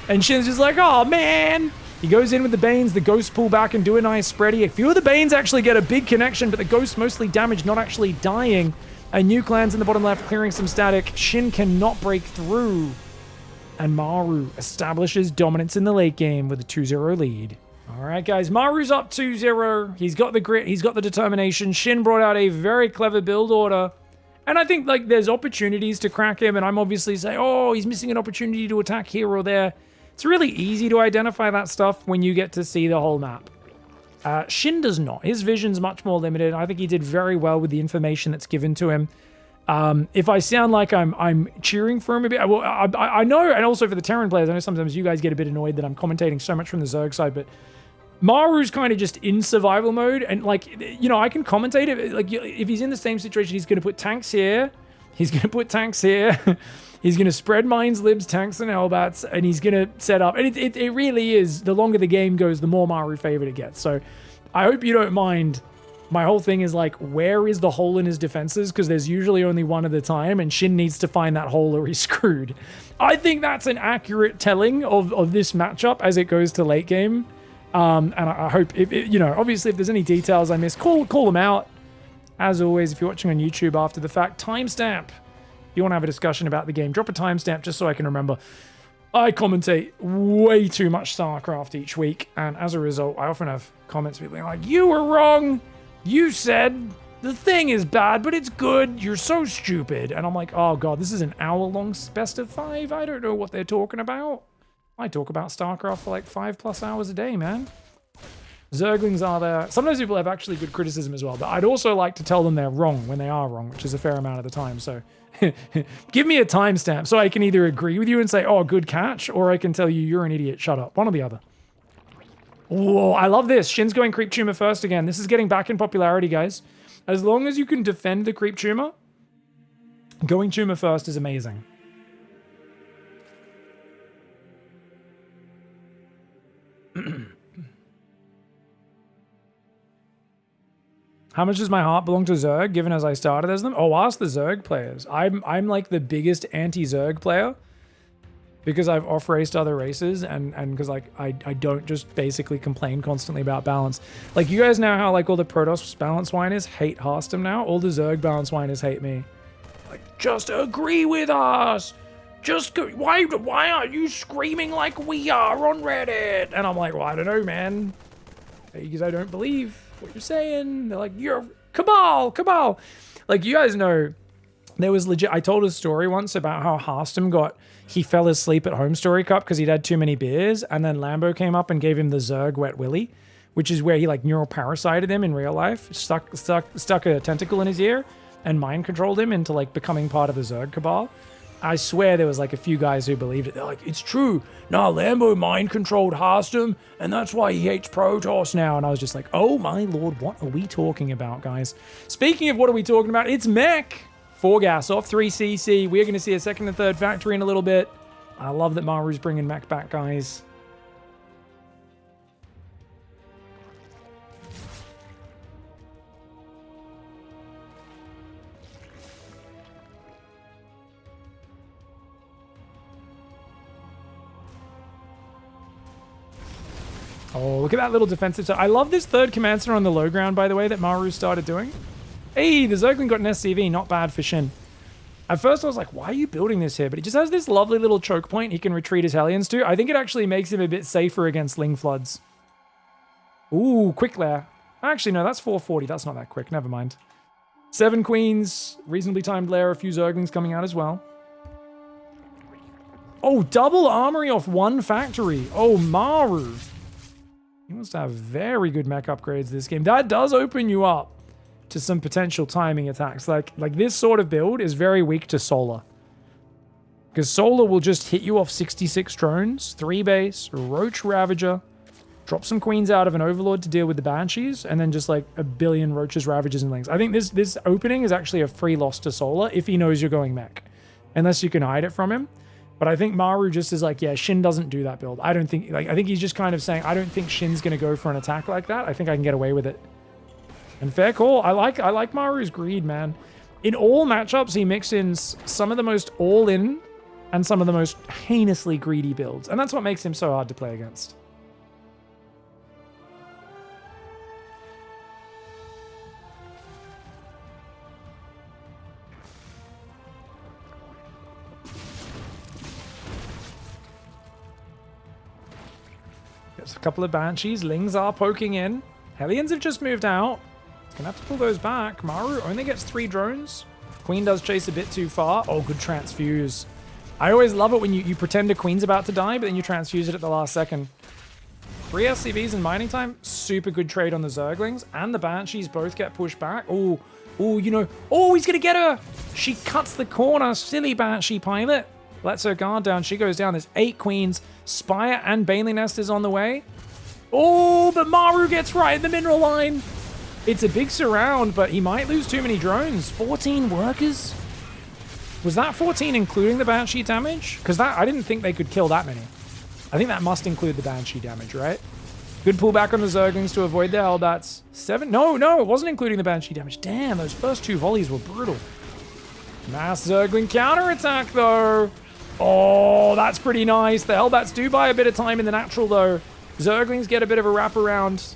And Shin's just like, oh, man. He goes in with the Banes. The Ghosts pull back and do a nice spready. A few of the Banes actually get a big connection, but the Ghosts mostly damaged, not actually dying. And new clans in the bottom left clearing some static. Shin cannot break through. And Maru establishes dominance in the late game with a 2-0 lead. All right, guys. Maru's up 2-0. He's got the grit. He's got the determination. Shin brought out a very clever build order. And I think, like, there's opportunities to crack him, and I'm obviously saying, oh, he's missing an opportunity to attack here or there. It's really easy to identify that stuff when you get to see the whole map. Shin does not. His vision's much more limited. I think he did very well with the information that's given to him. If I sound like I'm cheering for him a bit, well, I know, and also for the Terran players, I know sometimes you guys get a bit annoyed that I'm commentating so much from the Zerg side, but Maru's kind of just in survival mode, and like, you know, I can commentate it. Like, if he's in the same situation, he's going to put tanks here, he's going to put tanks here, he's going to spread mines, libs, tanks, and Hellbats, and he's going to set up. And it really is, the longer the game goes, the more Maru favored it gets. So I hope you don't mind. My whole thing is like, where is the hole in his defenses? Because there's usually only one at a time, and Shin needs to find that hole or he's screwed. I think that's an accurate telling of this matchup as it goes to late game. And I hope, you know, obviously if there's any details I missed, call them out. As always, if you're watching on YouTube after the fact, timestamp. If you want to have a discussion about the game, drop a timestamp just so I can remember. I commentate way too much StarCraft each week, and as a result, I often have comments being like, you were wrong. You said the thing is bad, but it's good. You're so stupid. And I'm like, oh god, this is an hour-long best of 5. I don't know what they're talking about. I talk about StarCraft for like 5+ hours a day, man. Zerglings are there. Sometimes people have actually good criticism as well, but I'd also like to tell them they're wrong when they are wrong, which is a fair amount of the time. So give me a timestamp so I can either agree with you and say, oh, good catch, or I can tell you you're an idiot, shut up. One or the other. Whoa, I love this. Shin's going Creep Tumor first again. This is getting back in popularity, guys. As long as you can defend the Creep Tumor, going Tumor first is amazing. How much does my heart belong to Zerg, given as I started as them? Oh, ask the Zerg players. I'm like the biggest anti-Zerg player because I've off-raced other races and because like I don't just basically complain constantly about balance. Like, you guys know how like all the Protoss balance whiners hate Hearthstone now? All the Zerg balance whiners hate me. Like, just agree with us. Just go, why aren't you screaming like we are on Reddit? And I'm like, well, I don't know, man. Because I don't believe what you're saying. They're like, you're cabal. Like, you guys know There was legit, I told a story once about how Harstem he fell asleep at Home Story Cup because he'd had too many beers, and then Lambo came up and gave him the Zerg Wet Willy, which is where he like neural parasited him in real life, stuck a tentacle in his ear and mind controlled him into like becoming part of the Zerg cabal. I swear there was like a few guys who believed it. They're like, it's true. Nah, Lambo mind controlled Harstem, and that's why he hates Protoss now. And I was just like, oh my lord, what are we talking about, guys? Speaking of what are we talking about, it's mech. 4 gas off, 3 CC. We're going to see a second and third factory in a little bit. I love that Maru's bringing mech back, guys. Oh, look at that little defensive. So I love this third command center on the low ground, by the way, that Maru started doing. Hey, the Zergling got an SCV, not bad for Shin. At first I was like, why are you building this here? But he just has this lovely little choke point he can retreat his Hellions to. I think it actually makes him a bit safer against Ling Floods. Ooh, quick lair. Actually, no, that's 440. That's not that quick. Never mind. 7 queens, reasonably timed lair, a few Zerglings coming out as well. Oh, double armory off 1 factory. Oh, Maru. He wants to have very good mech upgrades this game. That does open you up to some potential timing attacks. Like this sort of build is very weak to Solar. Because Solar will just hit you off 66 drones, 3 base, Roach Ravager, drop some queens out of an Overlord to deal with the Banshees, and then just like a billion Roaches, Ravagers, and Lings. I think this opening is actually a free loss to Solar if he knows you're going mech. Unless you can hide it from him. But I think Maru just is like, yeah, Shin doesn't do that build. I don't think, I think he's just kind of saying, I don't think Shin's going to go for an attack like that. I think I can get away with it. And fair call. I like Maru's greed, man. In all matchups, he mixes in some of the most all-in and some of the most heinously greedy builds. And that's what makes him so hard to play against. There's a couple of Banshees. Lings are poking in. Hellions have just moved out. Gonna have to pull those back. Maru only gets 3 drones. Queen does chase a bit too far. Oh, good transfuse. I always love it when you pretend a queen's about to die, but then you transfuse it at the last second. 3 SCVs in mining time. Super good trade on the Zerglings. And the Banshees both get pushed back. Oh, you know. Oh, he's gonna get her. She cuts the corner. Silly Banshee pilot. Lets her guard down. She goes down. There's 8 queens. Spire and Baneling Nest is on the way. Oh, but Maru gets right in the mineral line. It's a big surround, but he might lose too many drones. 14 workers? Was that 14 including the Banshee damage? Because I didn't think they could kill that many. I think that must include the Banshee damage, right? Good pullback on the Zerglings to avoid their Hellbats. 7? No, it wasn't including the Banshee damage. Damn, those first 2 volleys were brutal. Mass Zergling counterattack, though. Oh, that's pretty nice. The Hellbats do buy a bit of time in the natural, though. Zerglings get a bit of a wraparound.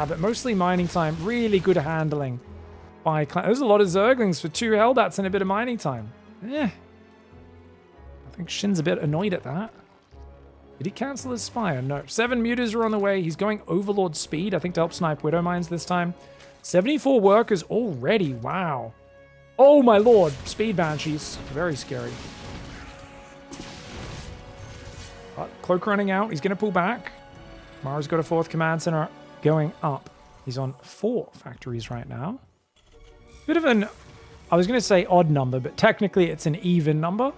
But mostly mining time. Really good handling by there's a lot of Zerglings for 2 Hellbats and a bit of mining time. I think Shin's a bit annoyed at that. Did he cancel his Spire? No. 7 Mutas are on the way. He's going Overlord speed, I think, to help snipe Widow Mines this time. 74 workers already. Wow. Oh, my lord. Speed Banshees. Very scary. But Cloak running out. He's going to pull back. Maru's got a 4th command center going up. He's on 4 factories right now. Bit of an, I was going to say odd number, but technically it's an even number.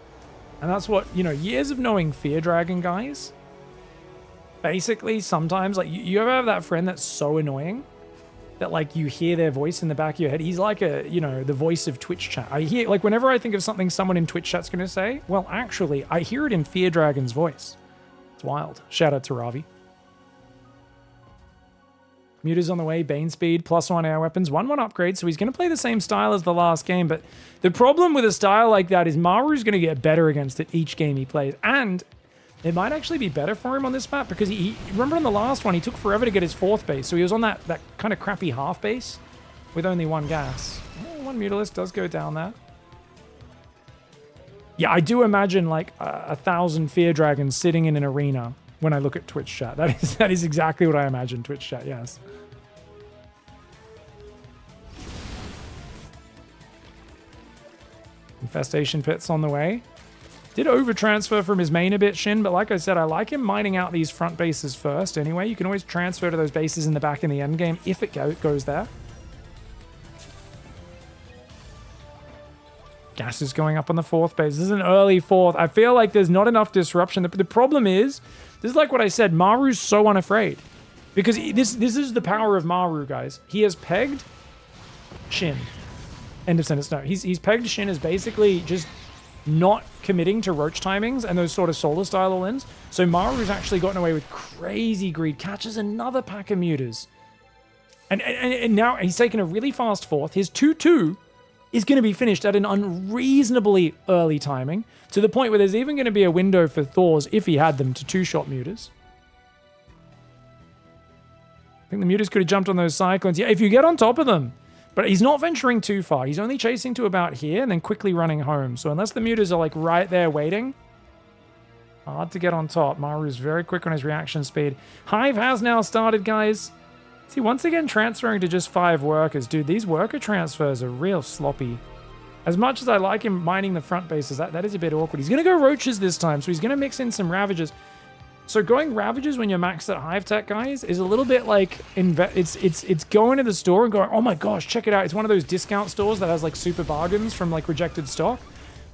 And that's what, you know, years of knowing Fear Dragon guys. Basically, sometimes, like, you ever have that friend that's so annoying that, like, you hear their voice in the back of your head? He's like a, you know, the voice of Twitch chat. I hear, like, whenever I think of something someone in Twitch chat's going to say, well, actually, I hear it in Fear Dragon's voice. It's wild. Shout out to Ravi. Muta's on the way, Bane speed, +1 air weapons, 1/1 upgrade, so he's going to play the same style as the last game, but the problem with a style like that is Maru's going to get better against it each game he plays, and it might actually be better for him on this map, because he remember on the last one, he took forever to get his 4th base, so he was on that kind of crappy half base with only 1 gas. Oh, 1 Mutalist does go down there. Yeah, I do imagine like 1,000 Fear Dragons sitting in an arena when I look at Twitch chat. That is exactly what I imagine Twitch chat, yes. Infestation Pit's on the way. Did over-transfer from his main a bit, Shin, but like I said, I like him mining out these front bases first anyway. You can always transfer to those bases in the back in the end game if it goes there. Gas is going up on the 4th base. This is an early 4th. I feel like there's not enough disruption. The problem is, this is like what I said, Maru's so unafraid. Because this is the power of Maru, guys. He has pegged Shin. End of sentence. No, he's pegged Shin as basically just not committing to roach timings and those sort of solar style all-ins. So Maru's actually gotten away with crazy greed. Catches another pack of mutas. And now he's taken a really fast 4th. His 2-2 is going to be finished at an unreasonably early timing, to the point where there's even going to be a window for Thors, if he had them, to 2-shot mutas. I think the mutas could have jumped on those cyclones. Yeah, if you get on top of them. But he's not venturing too far. He's only chasing to about here and then quickly running home. So unless the mutas are like right there waiting, hard to get on top. Maru's very quick on his reaction speed. Hive has now started, guys. See, once again, transferring to just 5 workers. Dude, these worker transfers are real sloppy. As much as I like him mining the front bases, that is a bit awkward. He's going to go roaches this time, so he's going to mix in some ravages. So going ravages when you're maxed at hive tech, guys, is a little bit like it's going to the store and going, oh my gosh, check it out. It's one of those discount stores that has like super bargains from like rejected stock.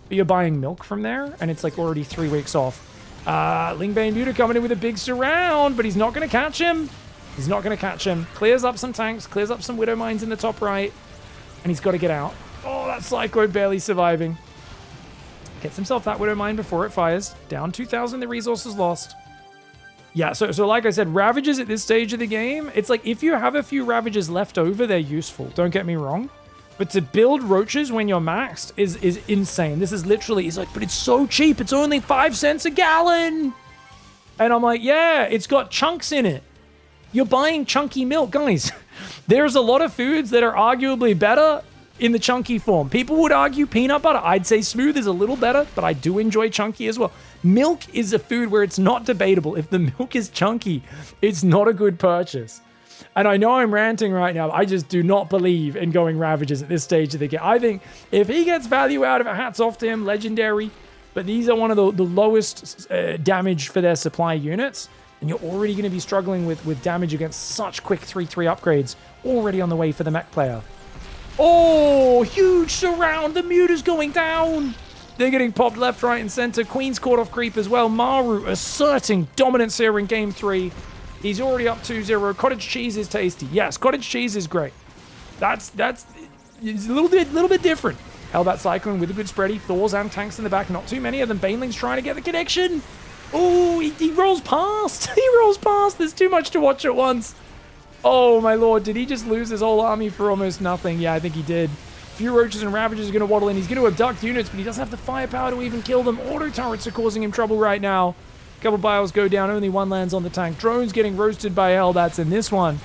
But you're buying milk from there, and it's like already 3 weeks off. Lingbane Muta coming in with a big surround, but he's not going to catch him. He's not going to catch him. Clears up some tanks, clears up some Widow Mines in the top right, and he's got to get out. Oh, that Cyclone barely surviving. Gets himself that Widow Mine before it fires. Down 2,000, the resources lost. Yeah, so like I said, Ravages at this stage of the game, it's like if you have a few Ravages left over, they're useful. Don't get me wrong. But to build Roaches when you're maxed is insane. This is literally, he's like, but it's so cheap. It's only 5 cents a gallon. And I'm like, yeah, it's got chunks in it. You're buying chunky milk, guys. There's a lot of foods that are arguably better in the chunky form. People would argue peanut butter. I'd say smooth is a little better, but I do enjoy chunky as well. Milk is a food where it's not debatable. If the milk is chunky, it's not a good purchase. And I know I'm ranting right now. I just do not believe in going Ravages at this stage of the game. I think if he gets value out of it, hats off to him, legendary. But these are one of the lowest damage for their supply units. And you're already going to be struggling with damage against such quick 3-3 upgrades already on the way for the mech player. Oh, huge surround. The Muta's going down. They're getting popped left, right, and center. Queen's caught off creep as well. Maru asserting dominance here in game 3. He's already up 2-0. Cottage cheese is tasty. Yes, cottage cheese is great. That's it's a little bit different. Hellbat Cyclone with a good spready. Thors and tanks in the back. Not too many of them. Baneling's trying to get the connection. Oh, he rolls past. He rolls past. There's too much to watch at once. Oh, my lord. Did he just lose his whole army for almost nothing? Yeah, I think he did. A few Roaches and Ravages are going to waddle in. He's going to abduct units, but he doesn't have the firepower to even kill them. Auto turrets are causing him trouble right now. A couple bios go down. Only one lands on the tank. Drones getting roasted by Hellbats in this one.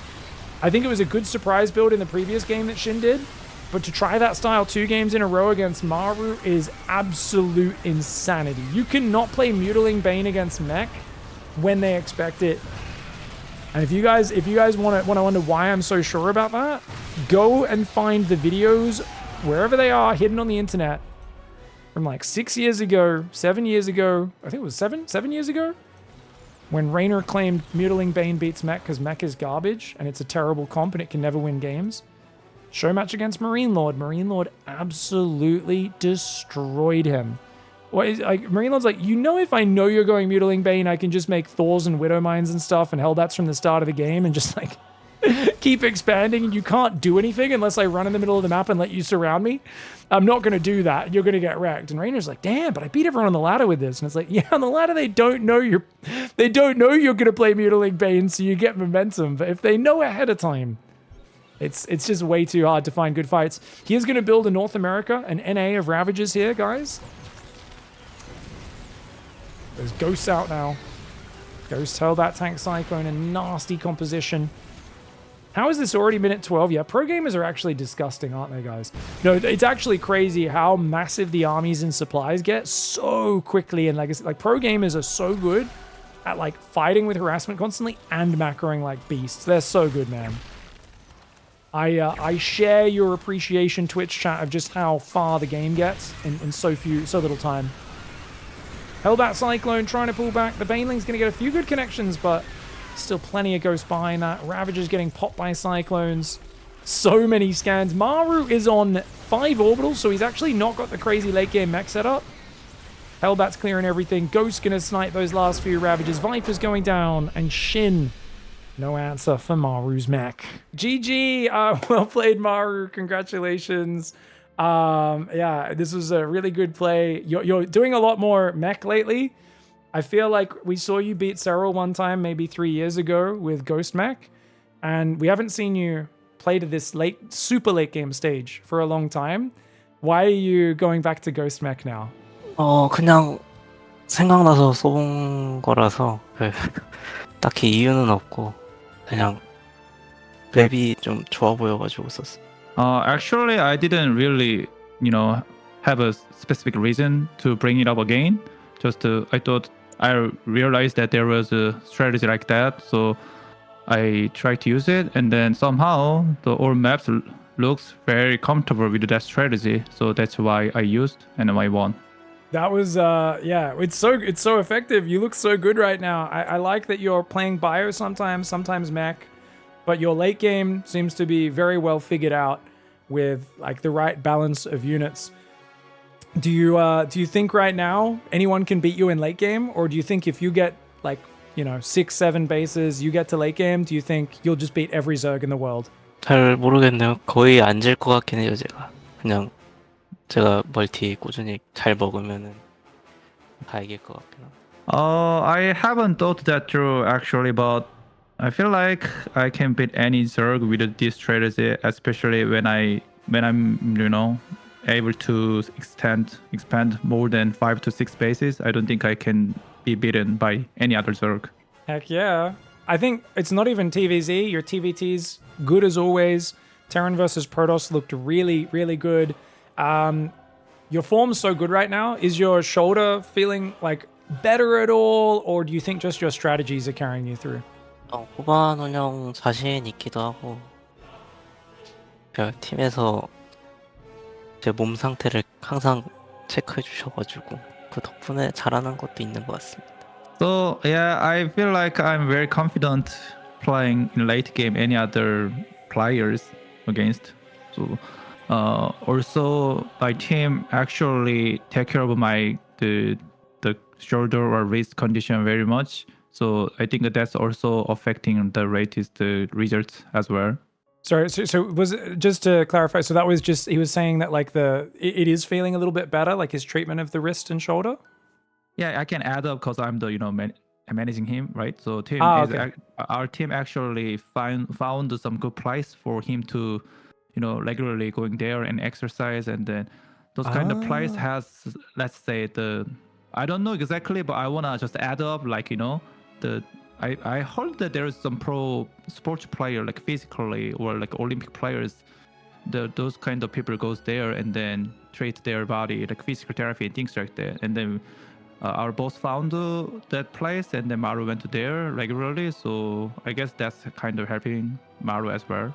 I think it was a good surprise build in the previous game that Shin did. But to try that style 2 games in a row against Maru is absolute insanity. You cannot play Mutiling Bane against mech when they expect it. And if you guys want to wonder why I'm so sure about that, go and find the videos wherever they are hidden on the internet from like 6 years ago, 7 years ago. I think it was 7 years ago, when Raynor claimed Mutiling Bane beats mech because mech is garbage and it's a terrible comp and it can never win games. Show match against Marine Lord. Marine Lord absolutely destroyed him. Marine Lord's like, you know, if I know you're going Mutiling Bane, I can just make Thors and Widow Mines and stuff and Hellbats from the start of the game and just like keep expanding, and you can't do anything unless I run in the middle of the map and let you surround me. I'm not going to do that. You're going to get wrecked. And Raynor's like, damn, but I beat everyone on the ladder with this. And it's like, yeah, on the ladder they don't know you're going to play Mutiling Bane, so you get momentum. But if they know ahead of time, it's just way too hard to find good fights. He is going to build a North America, an NA of Ravages here, guys. There's Ghosts out now. Ghost Hellbat Tank Cyclone, a nasty composition. How is this already minute 12? Yeah, pro gamers are actually disgusting, aren't they, guys? No, it's actually crazy how massive the armies and supplies get so quickly. And like pro gamers are so good at like fighting with harassment constantly and macroing like beasts. They're so good, man. I share your appreciation, Twitch chat, of just how far the game gets in so little time. Hellbat Cyclone trying to pull back. The Baneling's going to get a few good connections, but still plenty of ghosts behind that. Ravager's getting popped by Cyclones. So many scans. Maru is on 5 orbitals, so he's actually not got the crazy late game mech setup. Hellbat's clearing everything. Ghost's going to snipe those last few Ravagers. Viper's going down, and Shin. No answer for Maru's mech. GG. Well played, Maru. Congratulations. Yeah, this was a really good play. You're doing a lot more mech lately. I feel like we saw you beat Cyril one time, maybe 3 years ago with Ghost Mech, and we haven't seen you play to this super late game stage for a long time. Why are you going back to Ghost Mech now? 그냥 생각나서 쏜 거라서 딱히 이유는 없고 그냥 맵이 좀 좋아 보여가지고 썼어. Actually, I didn't really, have a specific reason to bring it up again. I realized that there was a strategy like that, so I tried to use it, and then somehow the old maps looks very comfortable with that strategy, so that's why I used and I won. That was yeah, it's so effective. You look so good right now. I like that you're playing bio sometimes mech, but your late game seems to be very well figured out with like the right balance of units. Do you think right now anyone can beat you in late game, or do you think if you get like 6-7 bases, you get to late game, do you think you'll just beat every Zerg in the world? 잘 모르겠네요. 거의 안 질 것 같긴 해요, 제가. 그냥 제가 멀티 꾸준히 잘 먹으면은 다 이길 것 같긴 하고. I haven't thought that through actually, but I feel like I can beat any Zerg with this strategy, especially when I'm able to expand more than 5 to 6 bases. I don't think I can be beaten by any other Zerg. Heck yeah. I think it's not even TvZ. Your TVT's good as always. Terran versus Protoss looked really, really good. Your form's so good right now. Is your shoulder feeling like better at all, or do you think just your strategies are carrying you through? 후반 운영 자신 있기도 하고 제가 팀에서 제 몸 상태를 항상 체크해 주셔가지고 그 덕분에 잘하는 것도 있는 것 같습니다. So yeah, I feel like I'm very confident playing in late game any other players against. So also my team actually take care of my the shoulder or wrist condition very much. So I think that's also affecting the results as well. Sorry, so was it, just to clarify, so that was just, he was saying that like it is feeling a little bit better, like his treatment of the wrist and shoulder? Yeah, I can add up because I'm the managing him, right? So our team actually found some good place for him to regularly going there and exercise, and then those kind of place has, let's say, I don't know exactly, but I wanna just add up I heard that there is some pro sports player like physically or like Olympic players, those kind of people goes there and then treat their body like physical therapy and things like that, and then our boss found that place, and then Maru went to there regularly, so I guess that's kind of helping Maru as well.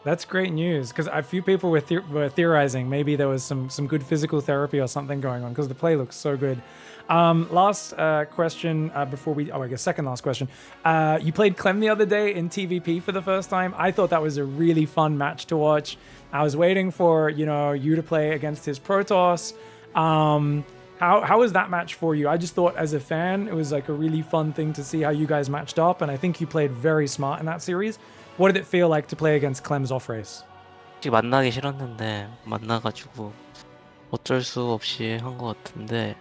That's great news, because a few people were theorizing maybe there was some good physical therapy or something going on, because the play looks so good. Last question before I guess second last question. You played Clem the other day in TVP for the first time. I thought that was a really fun match to watch. I was waiting for you to play against his Protoss. How was that match for you? I just thought as a fan it was like a really fun thing to see how you guys matched up, and I think you played very smart in that series. What did it feel like to play against Clem's off race? 만나기 싫었는데 만나가지고 어쩔 수 없이 한 것 같은데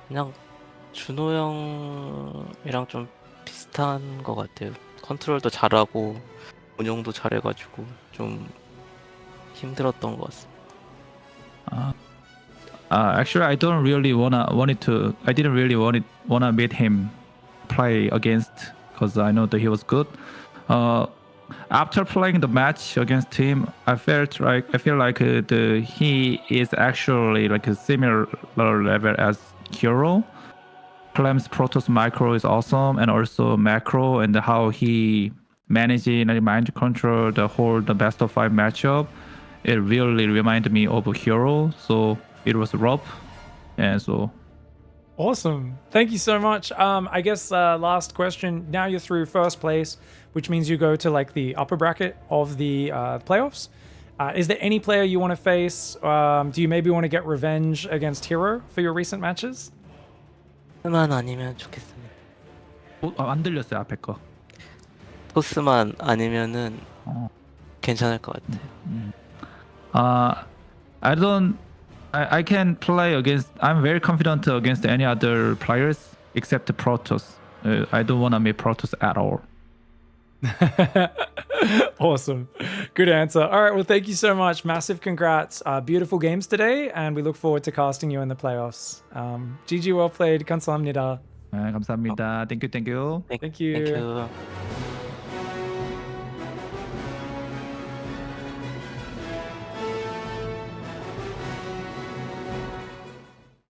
그냥 준호 형이랑 좀 비슷한 것 같아요. 컨트롤도 잘하고 운영도 잘해가지고 좀 힘들었던 것 같습니다. Actually, I didn't really wanna meet him play against, because I know that he was good. After playing the match against him, I feel like he is actually like a similar level as Kuro. Clem's Protoss micro is awesome, and also macro, and how he managing and mind control the best of 5 matchup, it really reminded me of a hero. So it was rough, and so. Awesome. Thank you so much. I guess last question. Now you're through first place, which means you go to like the upper bracket of the playoffs. Is there any player you want to face? Do you maybe want to get revenge against Hero for your recent matches? 토스만 아니면 좋겠습니다. 안 들렸어요 앞에 거. 토스만 아니면은 괜찮을 것 같아요. I can play against. I'm very confident against any other players except Protoss. I don't want to meet Protoss at all. Awesome. Good answer. All right. Well, thank you so much. Massive congrats. Beautiful games today, and we look forward to casting you in the playoffs. GG, well played. 감사합니다. 감사합니다. Thank you. Thank you. Thank you.